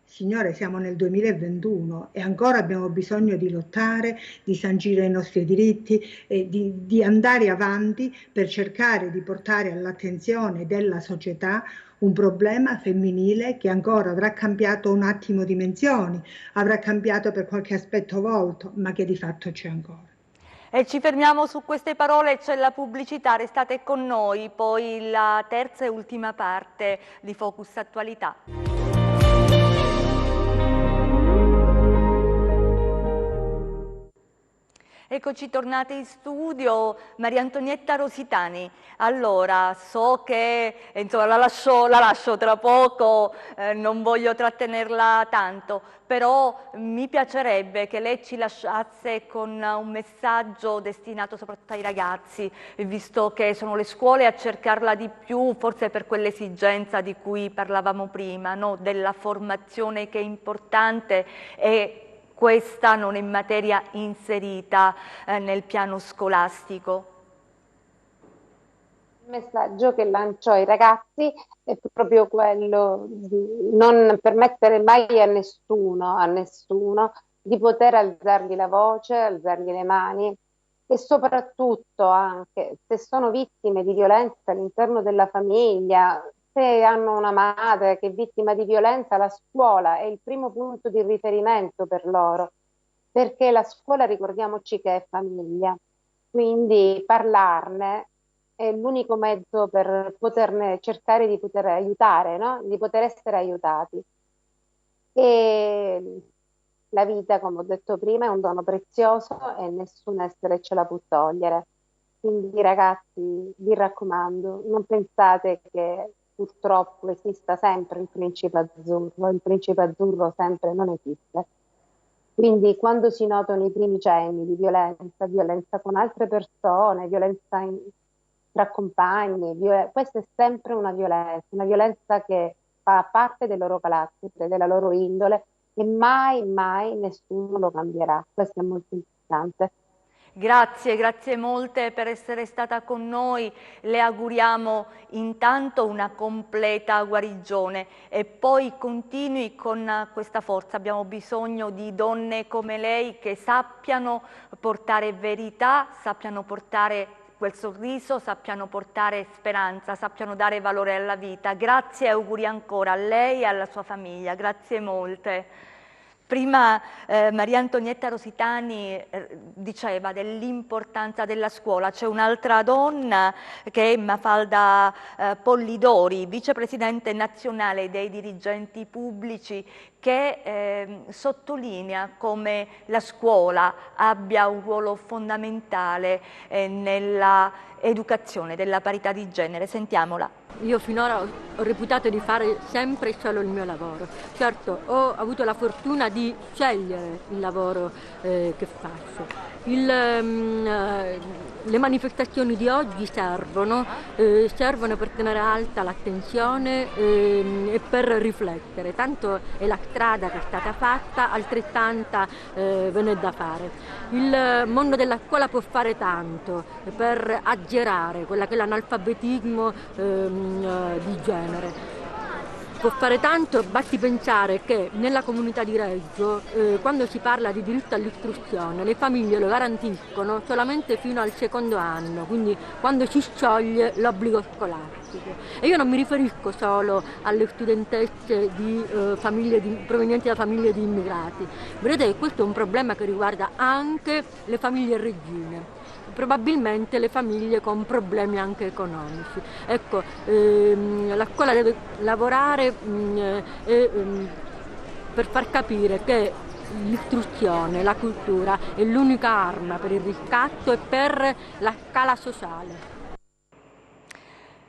signore, siamo nel 2021 e ancora abbiamo bisogno di lottare, di sancire i nostri diritti e di andare avanti per cercare di portare all'attenzione della società un problema femminile che ancora avrà cambiato un attimo dimensioni, avrà cambiato per qualche aspetto volto, ma che di fatto c'è ancora. E ci fermiamo su queste parole, c'è la pubblicità, restate con noi, poi la terza e ultima parte di Focus Attualità. Eccoci tornate in studio, Maria Antonietta Rositani. Allora, so che insomma, la lascio tra poco, non voglio trattenerla tanto, però mi piacerebbe che lei ci lasciasse con un messaggio destinato soprattutto ai ragazzi, visto che sono le scuole a cercarla di più, forse per quell'esigenza di cui parlavamo prima, no? Della formazione che è importante e questa non è materia inserita nel piano scolastico. Il messaggio che lancio ai ragazzi è proprio quello di non permettere mai a nessuno di poter alzargli la voce, alzargli le mani, e soprattutto anche se sono vittime di violenza all'interno della famiglia, se hanno una madre che è vittima di violenza, la scuola è il primo punto di riferimento per loro, perché la scuola, ricordiamoci che è famiglia, quindi parlarne è l'unico mezzo per poterne cercare di poter aiutare, no? Di poter essere aiutati. E la vita, come ho detto prima, è un dono prezioso e nessun essere ce la può togliere. Quindi ragazzi, vi raccomando, non pensate che purtroppo esista sempre il principe azzurro sempre non esiste. Quindi quando si notano i primi cenni di violenza con altre persone, violenza tra compagni, questa è sempre una violenza che fa parte del loro carattere, della loro indole, e mai nessuno lo cambierà. Questo è molto importante. Grazie molte per essere stata con noi, le auguriamo intanto una completa guarigione e poi continui con questa forza. Abbiamo bisogno di donne come lei che sappiano portare verità, sappiano portare quel sorriso, sappiano portare speranza, sappiano dare valore alla vita. Grazie e auguri ancora a lei e alla sua famiglia, grazie molte. Prima Maria Antonietta Rositani diceva dell'importanza della scuola. C'è un'altra donna che è Mafalda Pollidori, vicepresidente nazionale dei dirigenti pubblici, che sottolinea come la scuola abbia un ruolo fondamentale nella educazione della parità di genere. Sentiamola. Io finora ho reputato di fare sempre solo il mio lavoro. Certo, ho avuto la fortuna di scegliere il lavoro che faccio Le manifestazioni di oggi servono per tenere alta l'attenzione e per riflettere, tanto è la strada che è stata fatta, altrettanta ve n'è da fare. Il mondo della scuola può fare tanto per azzerare quella che è l'analfabetismo di genere. Può fare tanto, basti pensare che nella comunità di Reggio, quando si parla di diritto all'istruzione, le famiglie lo garantiscono solamente fino al secondo anno, quindi quando si scioglie l'obbligo scolastico. E io non mi riferisco solo alle studentesse provenienti da famiglie di immigrati. Vedete che questo è un problema che riguarda anche le famiglie reggine. Probabilmente le famiglie con problemi anche economici. Ecco, la scuola deve lavorare per far capire che l'istruzione, la cultura è l'unica arma per il riscatto e per la scala sociale.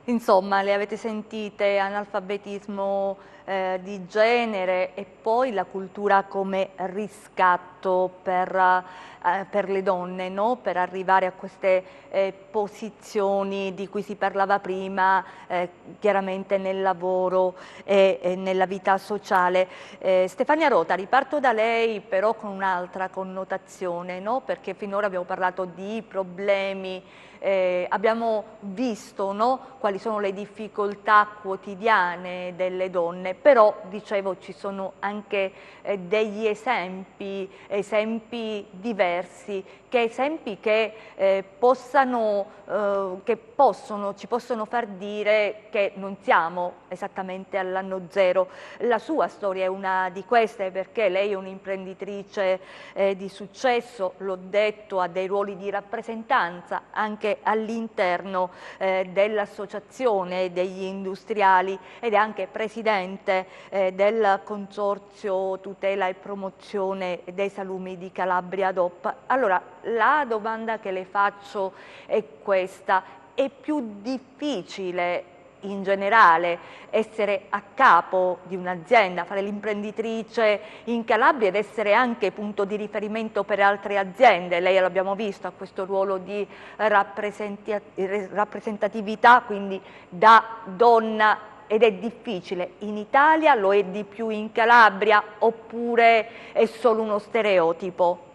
Insomma, le avete sentite, analfabetismo di genere e poi la cultura come riscatto per le donne, no? Per arrivare a queste posizioni di cui si parlava prima, chiaramente nel lavoro e nella vita sociale. Stefania Rota, riparto da lei però con un'altra connotazione, no? Perché finora abbiamo parlato di problemi, abbiamo visto, no, quali sono le difficoltà quotidiane delle donne, però dicevo ci sono anche degli esempi diversi, esempi che ci possono far dire che non siamo esattamente all'anno zero. La sua storia è una di queste, perché lei è un'imprenditrice di successo, l'ho detto, ha dei ruoli di rappresentanza anche all'interno dell'Associazione degli Industriali ed è anche presidente del Consorzio Tutela e Promozione dei Salumi di Calabria DOP. Allora, la domanda che le faccio è questa: è più difficile in generale essere a capo di un'azienda, fare l'imprenditrice in Calabria ed essere anche punto di riferimento per altre aziende? Lei, l'abbiamo visto, ha questo ruolo di rappresentatività, quindi da donna, ed è difficile in Italia, lo è di più in Calabria oppure è solo uno stereotipo?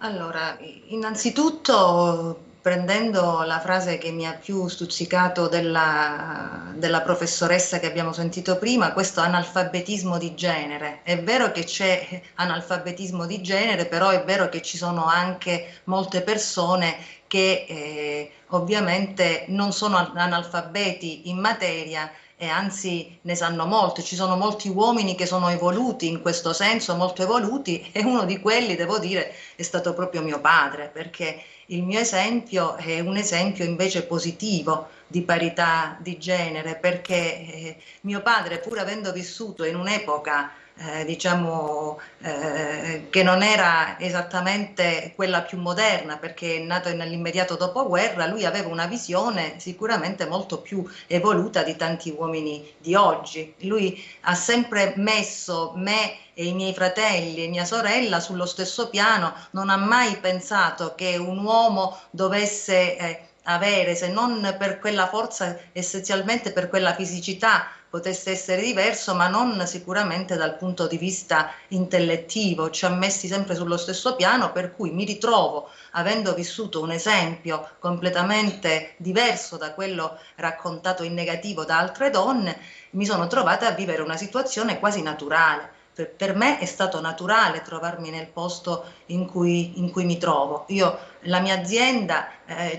Allora, innanzitutto, prendendo la frase che mi ha più stuzzicato della professoressa che abbiamo sentito prima, questo analfabetismo di genere. È vero che c'è analfabetismo di genere, però è vero che ci sono anche molte persone che ovviamente non sono analfabeti in materia e anzi ne sanno molto. Ci sono molti uomini che sono evoluti in questo senso, molto evoluti, e uno di quelli, devo dire, è stato proprio mio padre, perché il mio esempio è un esempio invece positivo di parità di genere, perché mio padre, pur avendo vissuto in un'epoca che non era esattamente quella più moderna, perché è nato nell'immediato dopoguerra, lui aveva una visione sicuramente molto più evoluta di tanti uomini di oggi. Lui ha sempre messo me e i miei fratelli e mia sorella sullo stesso piano, non ha mai pensato che un uomo dovesse avere, se non per quella forza, essenzialmente per quella fisicità, potesse essere diverso, ma non sicuramente dal punto di vista intellettivo. Ci ha messi sempre sullo stesso piano, per cui mi ritrovo, avendo vissuto un esempio completamente diverso da quello raccontato in negativo da altre donne, mi sono trovata a vivere una situazione quasi naturale. Per me è stato naturale trovarmi nel posto in cui mi trovo. La mia azienda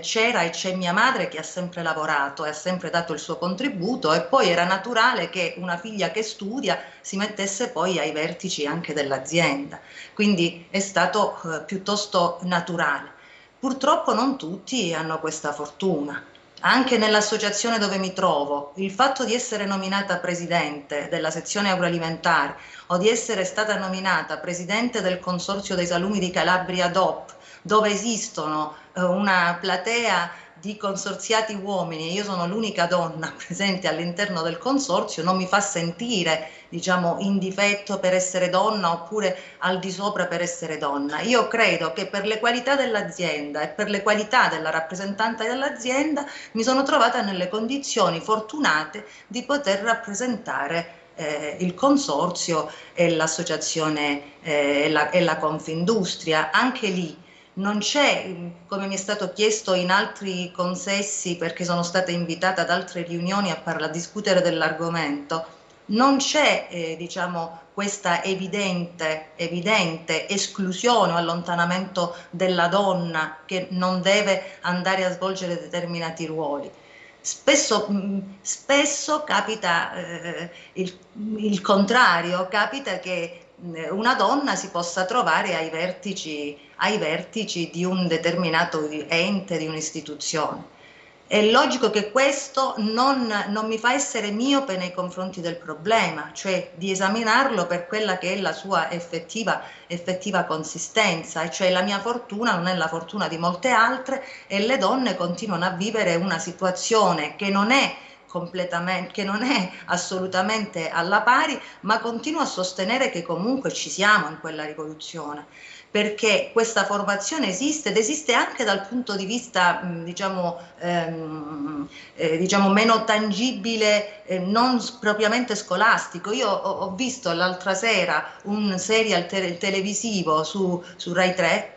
c'era e c'è mia madre che ha sempre lavorato e ha sempre dato il suo contributo, e poi era naturale che una figlia che studia si mettesse poi ai vertici anche dell'azienda. Quindi è stato piuttosto naturale. Purtroppo non tutti hanno questa fortuna. Anche nell'associazione dove mi trovo, il fatto di essere nominata presidente della sezione agroalimentare o di essere stata nominata presidente del Consorzio dei Salumi di Calabria DOP, dove esistono una platea di consorziati uomini, e io sono l'unica donna presente all'interno del consorzio, non mi fa sentire, diciamo, in difetto per essere donna oppure al di sopra per essere donna. Io credo che per le qualità dell'azienda e per le qualità della rappresentante dell'azienda mi sono trovata nelle condizioni fortunate di poter rappresentare il consorzio e l'associazione e la Confindustria. Anche lì non c'è, come mi è stato chiesto in altri consessi, perché sono stata invitata ad altre riunioni a discutere dell'argomento, non c'è diciamo, questa evidente esclusione o allontanamento della donna che non deve andare a svolgere determinati ruoli. Spesso capita il contrario, capita che una donna si possa trovare ai vertici di un determinato ente, di un'istituzione. È logico che questo non mi fa essere miope nei confronti del problema, cioè di esaminarlo per quella che è la sua effettiva consistenza, e cioè la mia fortuna non è la fortuna di molte altre, e le donne continuano a vivere una situazione che non è assolutamente alla pari, ma continuo a sostenere che comunque ci siamo in quella rivoluzione, perché questa formazione esiste, ed esiste anche dal punto di vista diciamo meno tangibile, non propriamente scolastico. Io ho visto l'altra sera un serial televisivo su Rai 3,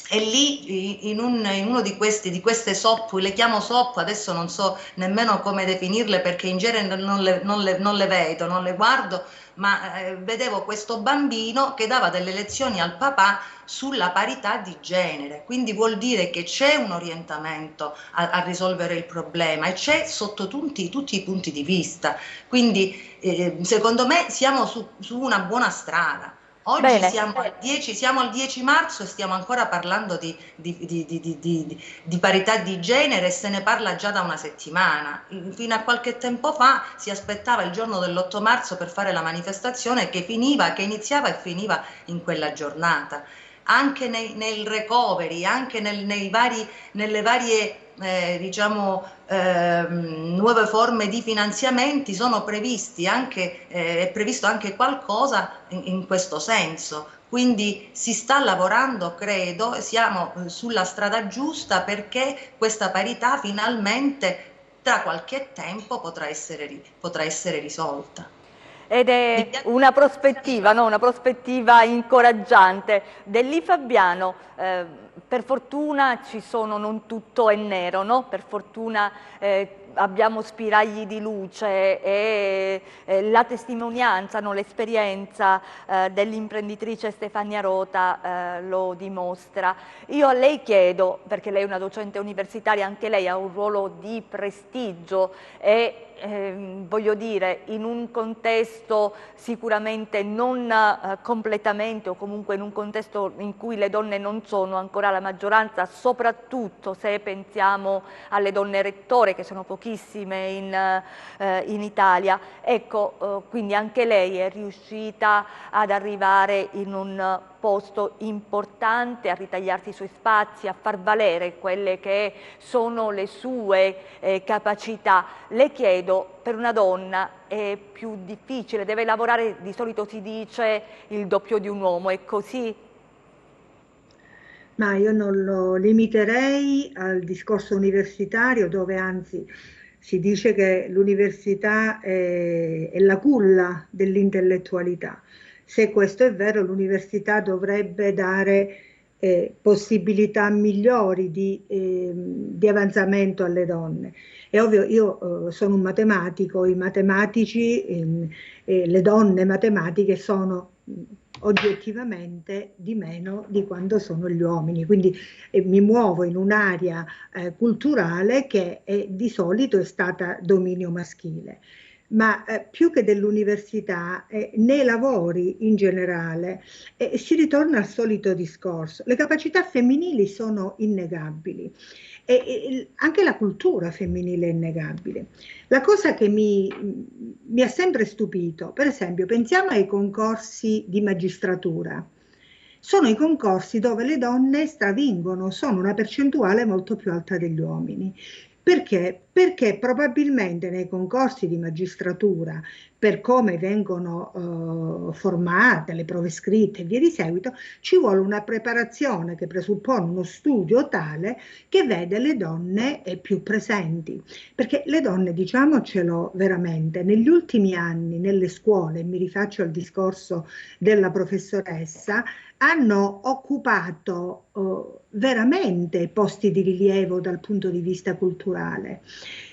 e lì in uno di queste soap, le chiamo soap, adesso non so nemmeno come definirle, perché in genere non le vedo, non le guardo, ma vedevo questo bambino che dava delle lezioni al papà sulla parità di genere. Quindi vuol dire che c'è un orientamento a risolvere il problema, e c'è sotto tutti i punti di vista. Quindi secondo me siamo su una buona strada. Oggi siamo al 10 marzo e stiamo ancora parlando di parità di genere, e se ne parla già da una settimana. Fino a qualche tempo fa si aspettava il giorno dell'8 marzo per fare la manifestazione che iniziava e finiva in quella giornata. Anche nel recovery, anche nelle varie nuove forme di finanziamenti sono previsti è previsto anche qualcosa in questo senso. Quindi si sta lavorando, credo, e siamo sulla strada giusta, perché questa parità finalmente tra qualche tempo potrà essere risolta. Ed è una prospettiva, no? Una prospettiva incoraggiante. Dell'I Fabiano, per fortuna ci sono, non tutto è nero, no? Per fortuna abbiamo spiragli di luce, e la testimonianza, no? L'esperienza dell'imprenditrice Stefania Rota lo dimostra. Io a lei chiedo, perché lei è una docente universitaria, anche lei ha un ruolo di prestigio, e voglio dire, in un contesto sicuramente non completamente, o comunque in un contesto in cui le donne non sono ancora la maggioranza, soprattutto se pensiamo alle donne rettore, che sono pochissime in Italia. Ecco, quindi anche lei è riuscita ad arrivare in un posto importante, a ritagliarsi i suoi spazi, a far valere quelle che sono le sue capacità. Le chiedo, per una donna è più difficile, deve lavorare, di solito si dice, il doppio di un uomo, è così? Ma io non lo limiterei al discorso universitario, dove anzi si dice che l'università è la culla dell'intellettualità. Se questo è vero, l'università dovrebbe dare possibilità migliori di avanzamento alle donne. È ovvio, io sono un matematico, i matematici, le donne matematiche sono oggettivamente di meno di quando sono gli uomini, quindi mi muovo in un'area culturale che di solito è stata dominio maschile. Ma più che dell'università, nei lavori in generale, si ritorna al solito discorso. Le capacità femminili sono innegabili, e anche la cultura femminile è innegabile. La cosa che mi ha sempre stupito, per esempio, pensiamo ai concorsi di magistratura. sono i concorsi dove le donne stravincono, sono una percentuale molto più alta degli uomini. Perché? Perché probabilmente nei concorsi di magistratura, per come vengono formate, le prove scritte e via di seguito, ci vuole una preparazione che presuppone uno studio tale che vede le donne più presenti. Perché le donne, diciamocelo veramente, negli ultimi anni nelle scuole, mi rifaccio al discorso della professoressa, hanno occupato veramente posti di rilievo dal punto di vista culturale.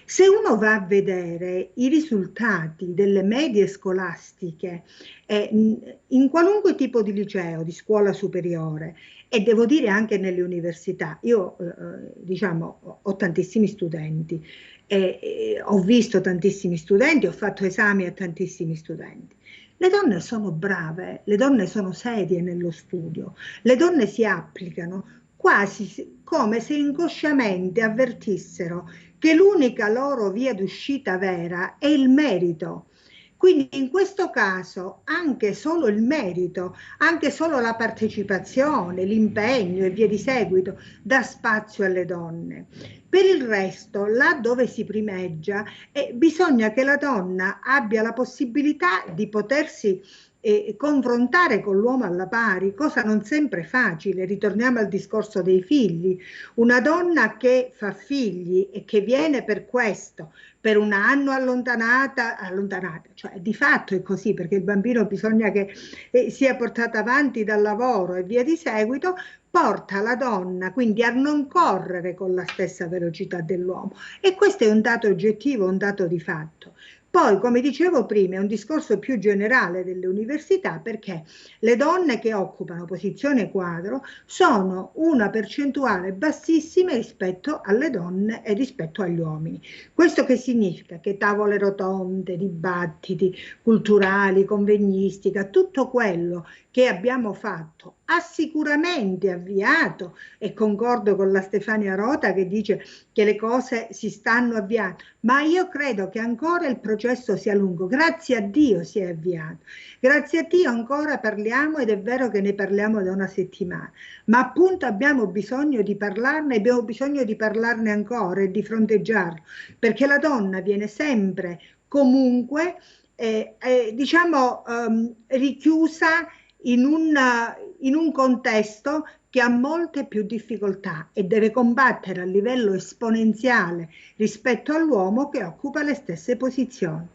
Se uno va a vedere i risultati delle medie scolastiche in qualunque tipo di liceo, di scuola superiore, e devo dire anche nelle università, io diciamo ho tantissimi studenti, ho visto tantissimi studenti, ho fatto esami a tantissimi studenti. Le donne sono brave, le donne sono serie nello studio, le donne si applicano quasi come se inconsciamente avvertissero che l'unica loro via d'uscita vera è il merito. Quindi in questo caso anche solo il merito, anche solo la partecipazione, l'impegno e via di seguito dà spazio alle donne. Per il resto, là dove si primeggia, bisogna che la donna abbia la possibilità di potersi confrontare con l'uomo alla pari, cosa non sempre facile. Ritorniamo al discorso dei figli. Una donna che fa figli e che viene per questo, per un anno allontanata, cioè di fatto è così, perché il bambino bisogna che sia portato avanti dal lavoro e via di seguito, porta la donna quindi a non correre con la stessa velocità dell'uomo, e questo è un dato oggettivo, un dato di fatto. Poi, come dicevo prima, è un discorso più generale delle università, perché le donne che occupano posizione quadro sono una percentuale bassissima rispetto alle donne e rispetto agli uomini. Questo che significa? Che tavole rotonde, dibattiti culturali, convegnistica, tutto quello che abbiamo fatto ha sicuramente avviato, e concordo con la Stefania Rota che dice che le cose si stanno avviando, ma io credo che ancora il processo sia lungo. Grazie a Dio si è avviato, grazie a Dio ancora parliamo, ed è vero che ne parliamo da una settimana, ma appunto abbiamo bisogno di parlarne, abbiamo bisogno di parlarne ancora e di fronteggiarlo, perché la donna viene sempre comunque richiusa in un contesto che ha molte più difficoltà e deve combattere a livello esponenziale rispetto all'uomo che occupa le stesse posizioni.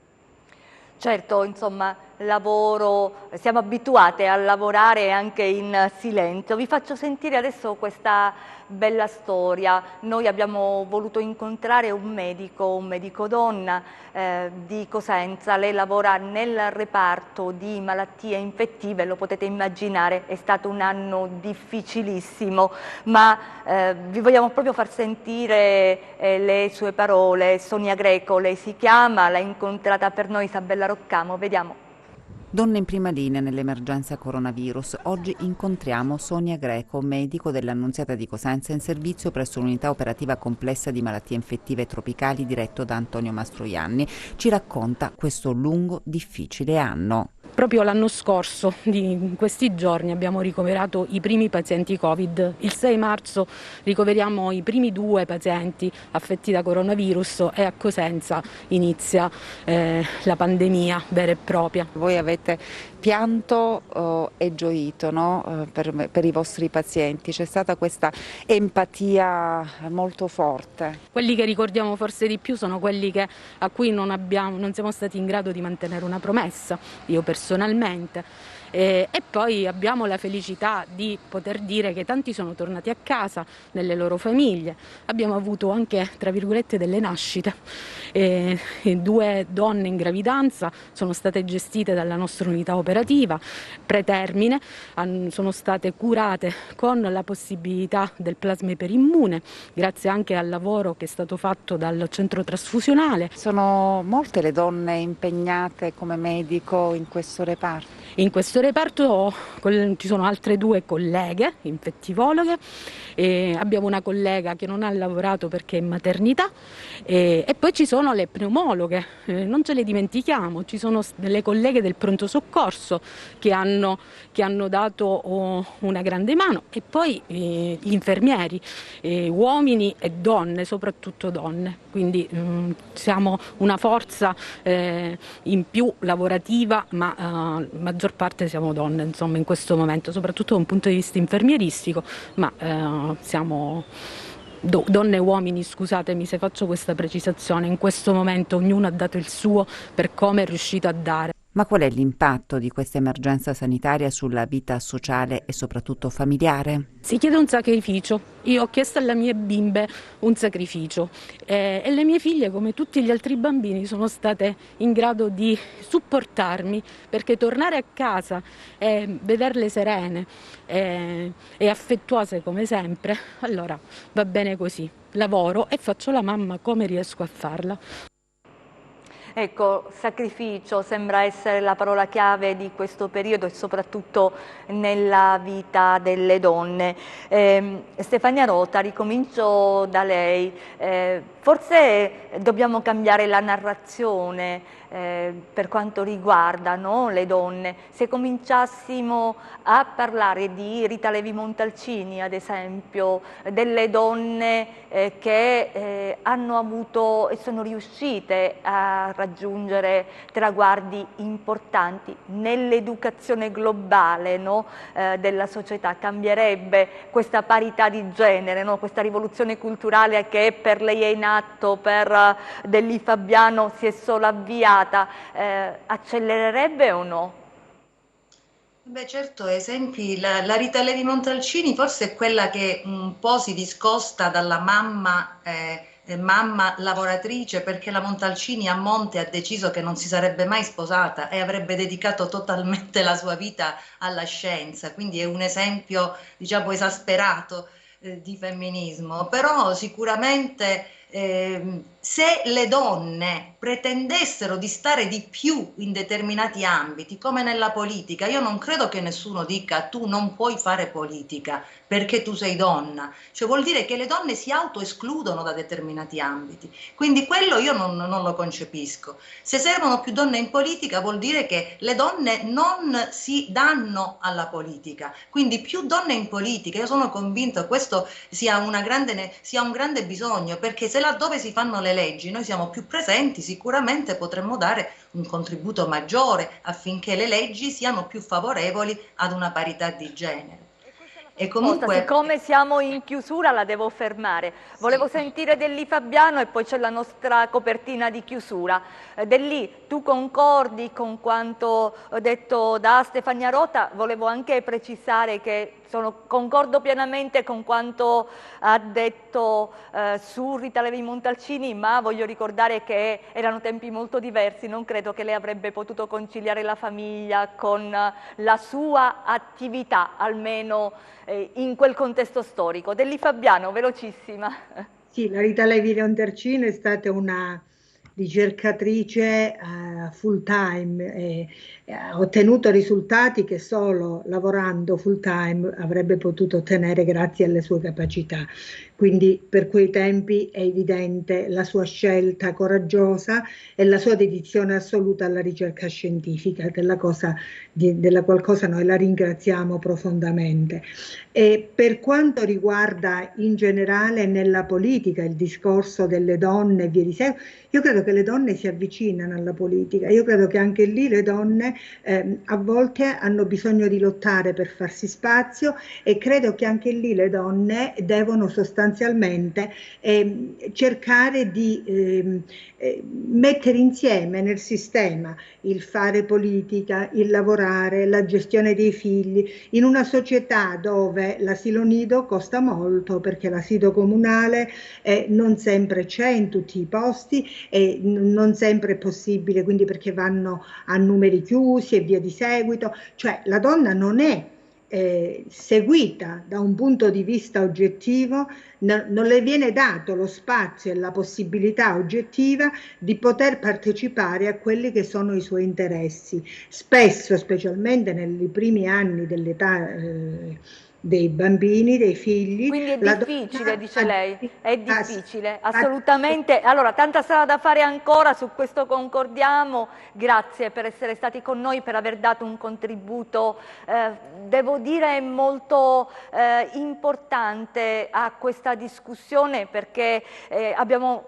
Certo, insomma, lavoro, siamo abituate a lavorare anche in silenzio. Vi faccio sentire adesso questa bella storia. Noi abbiamo voluto incontrare un medico donna di Cosenza. Lei lavora nel reparto di malattie infettive, lo potete immaginare, è stato un anno difficilissimo, ma vi vogliamo proprio far sentire le sue parole. Sonia Greco, lei si chiama, l'ha incontrata per noi Isabella Roccamo, vediamo. Donne in prima linea nell'emergenza coronavirus. Oggi incontriamo Sonia Greco, medico dell'Annunziata di Cosenza in servizio presso l'unità operativa complessa di malattie infettive tropicali diretto da Antonio Mastroianni. Ci racconta questo lungo, difficile anno. Proprio l'anno scorso, in questi giorni, abbiamo ricoverato i primi pazienti Covid. Il 6 marzo ricoveriamo i primi 2 pazienti affetti da coronavirus e a Cosenza inizia la pandemia vera e propria. Voi avete pianto e gioito, no? per i vostri pazienti, c'è stata questa empatia molto forte. Quelli che ricordiamo forse di più sono quelli a cui non siamo stati in grado di mantenere una promessa, io personalmente. E poi abbiamo la felicità di poter dire che tanti sono tornati a casa, nelle loro famiglie. Abbiamo avuto anche, tra virgolette, delle nascite. 2 donne in gravidanza sono state gestite dalla nostra unità operativa pretermine, sono state curate con la possibilità del plasma iperimmune, grazie anche al lavoro che è stato fatto dal centro trasfusionale. Sono molte le donne impegnate come medico in questo reparto? In questo reparto ci sono altre 2 colleghe infettivologhe, abbiamo una collega che non ha lavorato perché è in maternità e poi ci sono le pneumologhe, non ce le dimentichiamo, ci sono delle colleghe del pronto soccorso che hanno dato una grande mano e poi gli infermieri, uomini e donne, soprattutto donne, quindi siamo una forza in più lavorativa, ma la maggior parte siamo donne, insomma, in questo momento, soprattutto da un punto di vista infermieristico, ma siamo donne e uomini, scusatemi se faccio questa precisazione, in questo momento ognuno ha dato il suo per come è riuscito a dare. Ma qual è l'impatto di questa emergenza sanitaria sulla vita sociale e soprattutto familiare? Si chiede un sacrificio. Io ho chiesto alle mie bimbe un sacrificio e le mie figlie, come tutti gli altri bambini, sono state in grado di supportarmi, perché tornare a casa e vederle serene e affettuose come sempre, allora va bene così. Lavoro e faccio la mamma come riesco a farla. Ecco, sacrificio sembra essere la parola chiave di questo periodo e soprattutto nella vita delle donne. Stefania Rota, ricomincio da lei. Forse dobbiamo cambiare la narrazione per quanto riguarda, no, le donne. Se cominciassimo a parlare di Rita Levi Montalcini, ad esempio, delle donne che hanno avuto e sono riuscite a raggiungere traguardi importanti nell'educazione globale, no, della società, cambierebbe questa parità di genere, no, questa rivoluzione culturale che per lei è in atto, per Delli Fabiano si è solo avviata, accelererebbe o no? Beh, certo, esempi, la Rita Levi Montalcini forse è quella che un po' si discosta dalla mamma lavoratrice, perché la Montalcini a monte ha deciso che non si sarebbe mai sposata e avrebbe dedicato totalmente la sua vita alla scienza, quindi è un esempio, diciamo, esasperato di femminismo, però sicuramente se le donne pretendessero di stare di più in determinati ambiti, come nella politica, io non credo che nessuno dica tu non puoi fare politica perché tu sei donna, cioè vuol dire che le donne si autoescludono da determinati ambiti, quindi quello io non lo concepisco. Se servono più donne in politica vuol dire che le donne non si danno alla politica, quindi più donne in politica, io sono convinto che questo sia un grande bisogno, perché se laddove si fanno le leggi noi siamo più presenti, sicuramente potremmo dare un contributo maggiore affinché le leggi siano più favorevoli ad una parità di genere. E comunque, siccome siamo in chiusura la devo fermare. Volevo sentire Delli Fabiano e poi c'è la nostra copertina di chiusura. Delli, tu concordi con quanto detto da Stefania Rota? Volevo anche precisare che concordo pienamente con quanto ha detto su Rita Levi Montalcini, ma voglio ricordare che erano tempi molto diversi, non credo che lei avrebbe potuto conciliare la famiglia con la sua attività, almeno in quel contesto storico. Delli Fabiano, velocissima. Sì, la Rita Levi Montalcini è stata una ricercatrice full time e ha ottenuto risultati che solo lavorando full time avrebbe potuto ottenere grazie alle sue capacità. Quindi per quei tempi è evidente la sua scelta coraggiosa e la sua dedizione assoluta alla ricerca scientifica, della qual cosa noi la ringraziamo profondamente. E per quanto riguarda in generale nella politica il discorso delle donne e via di seguito, io credo che le donne si avvicinano alla politica, io credo che anche lì le donne a volte hanno bisogno di lottare per farsi spazio e credo che anche lì le donne devono sostanzialmente cercare di mettere insieme nel sistema il fare politica, il lavorare, la gestione dei figli, in una società dove l'asilo nido costa molto, perché l'asilo comunale non sempre c'è in tutti i posti e non sempre è possibile, quindi perché vanno a numeri chiusi e via di seguito, cioè la donna non è seguita da un punto di vista oggettivo, non le viene dato lo spazio e la possibilità oggettiva di poter partecipare a quelli che sono i suoi interessi. Spesso, specialmente nei primi anni dell'età dei bambini, dei figli. Quindi è difficile, dice lei, è difficile, assolutamente. Allora, tanta strada da fare ancora, su questo concordiamo. Grazie per essere stati con noi, per aver dato un contributo, devo dire, molto importante a questa discussione, perché abbiamo,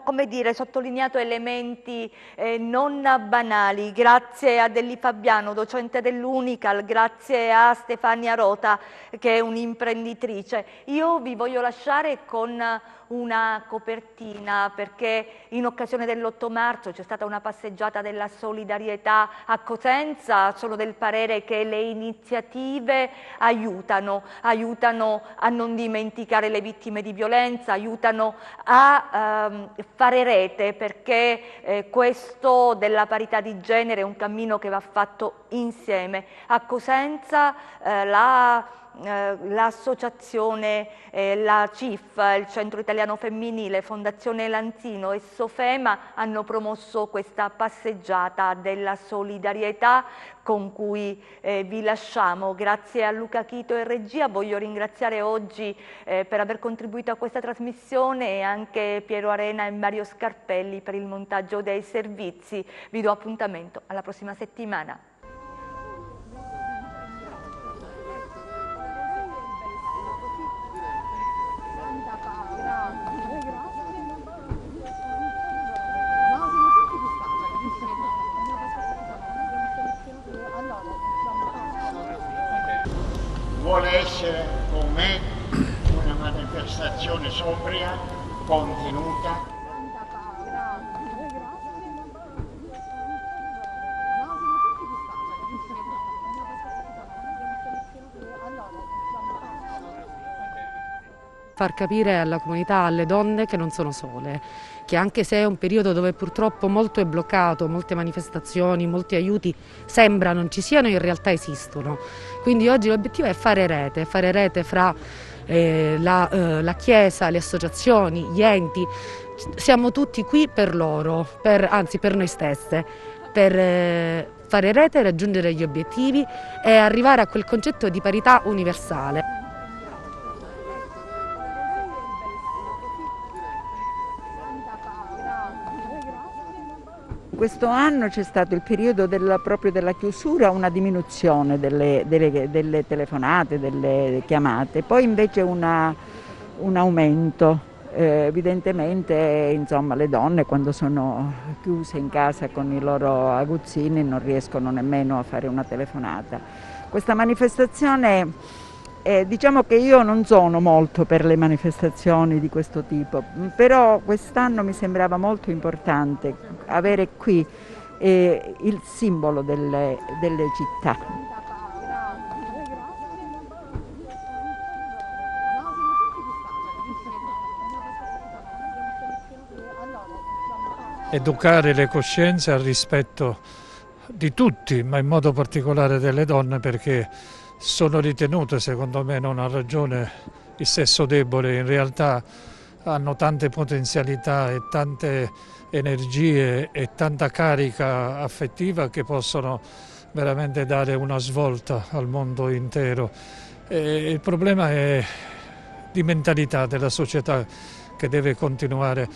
come dire, sottolineato elementi non banali. Grazie a Delli Fabiano, docente dell'Unical, grazie a Stefania Rota, che è un'imprenditrice. Io vi voglio lasciare con una copertina, perché in occasione dell'8 marzo c'è stata una passeggiata della solidarietà a Cosenza. Sono del parere che le iniziative aiutano a non dimenticare le vittime di violenza, aiutano a fare rete, perché questo della parità di genere è un cammino che va fatto insieme. A Cosenza l'associazione, la CIF, il Centro Italiano Femminile, Fondazione Lanzino e Sofema hanno promosso questa passeggiata della solidarietà con cui vi lasciamo. Grazie a Luca Chito e regia. Voglio ringraziare oggi per aver contribuito a questa trasmissione, e anche Piero Arena e Mario Scarpelli per il montaggio dei servizi. Vi do appuntamento alla prossima settimana. Vuole essere con me una manifestazione sobria, contenuta. Far capire alla comunità, alle donne, che non sono sole, che anche se è un periodo dove purtroppo molto è bloccato, molte manifestazioni, molti aiuti sembra non ci siano, in realtà esistono. Quindi oggi l'obiettivo è fare rete fra la Chiesa, le associazioni, gli enti. Siamo tutti qui per loro, anzi per noi stesse, per fare rete, raggiungere gli obiettivi e arrivare a quel concetto di parità universale. Questo anno c'è stato il periodo proprio della chiusura, una diminuzione delle telefonate, delle chiamate, poi invece un aumento. Evidentemente, insomma, le donne quando sono chiuse in casa con i loro aguzzini non riescono nemmeno a fare una telefonata. Questa manifestazione, diciamo che io non sono molto per le manifestazioni di questo tipo, però quest'anno mi sembrava molto importante avere qui il simbolo delle città. Educare le coscienze al rispetto di tutti, ma in modo particolare delle donne, perché sono ritenute, secondo me non a ragione, il sesso debole. In realtà hanno tante potenzialità e tante energie e tanta carica affettiva che possono veramente dare una svolta al mondo intero. Il problema è di mentalità della società che deve continuare,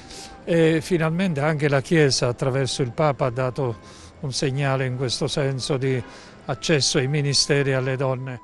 e finalmente anche la Chiesa attraverso il Papa ha dato un segnale in questo senso di accesso ai ministeri alle donne.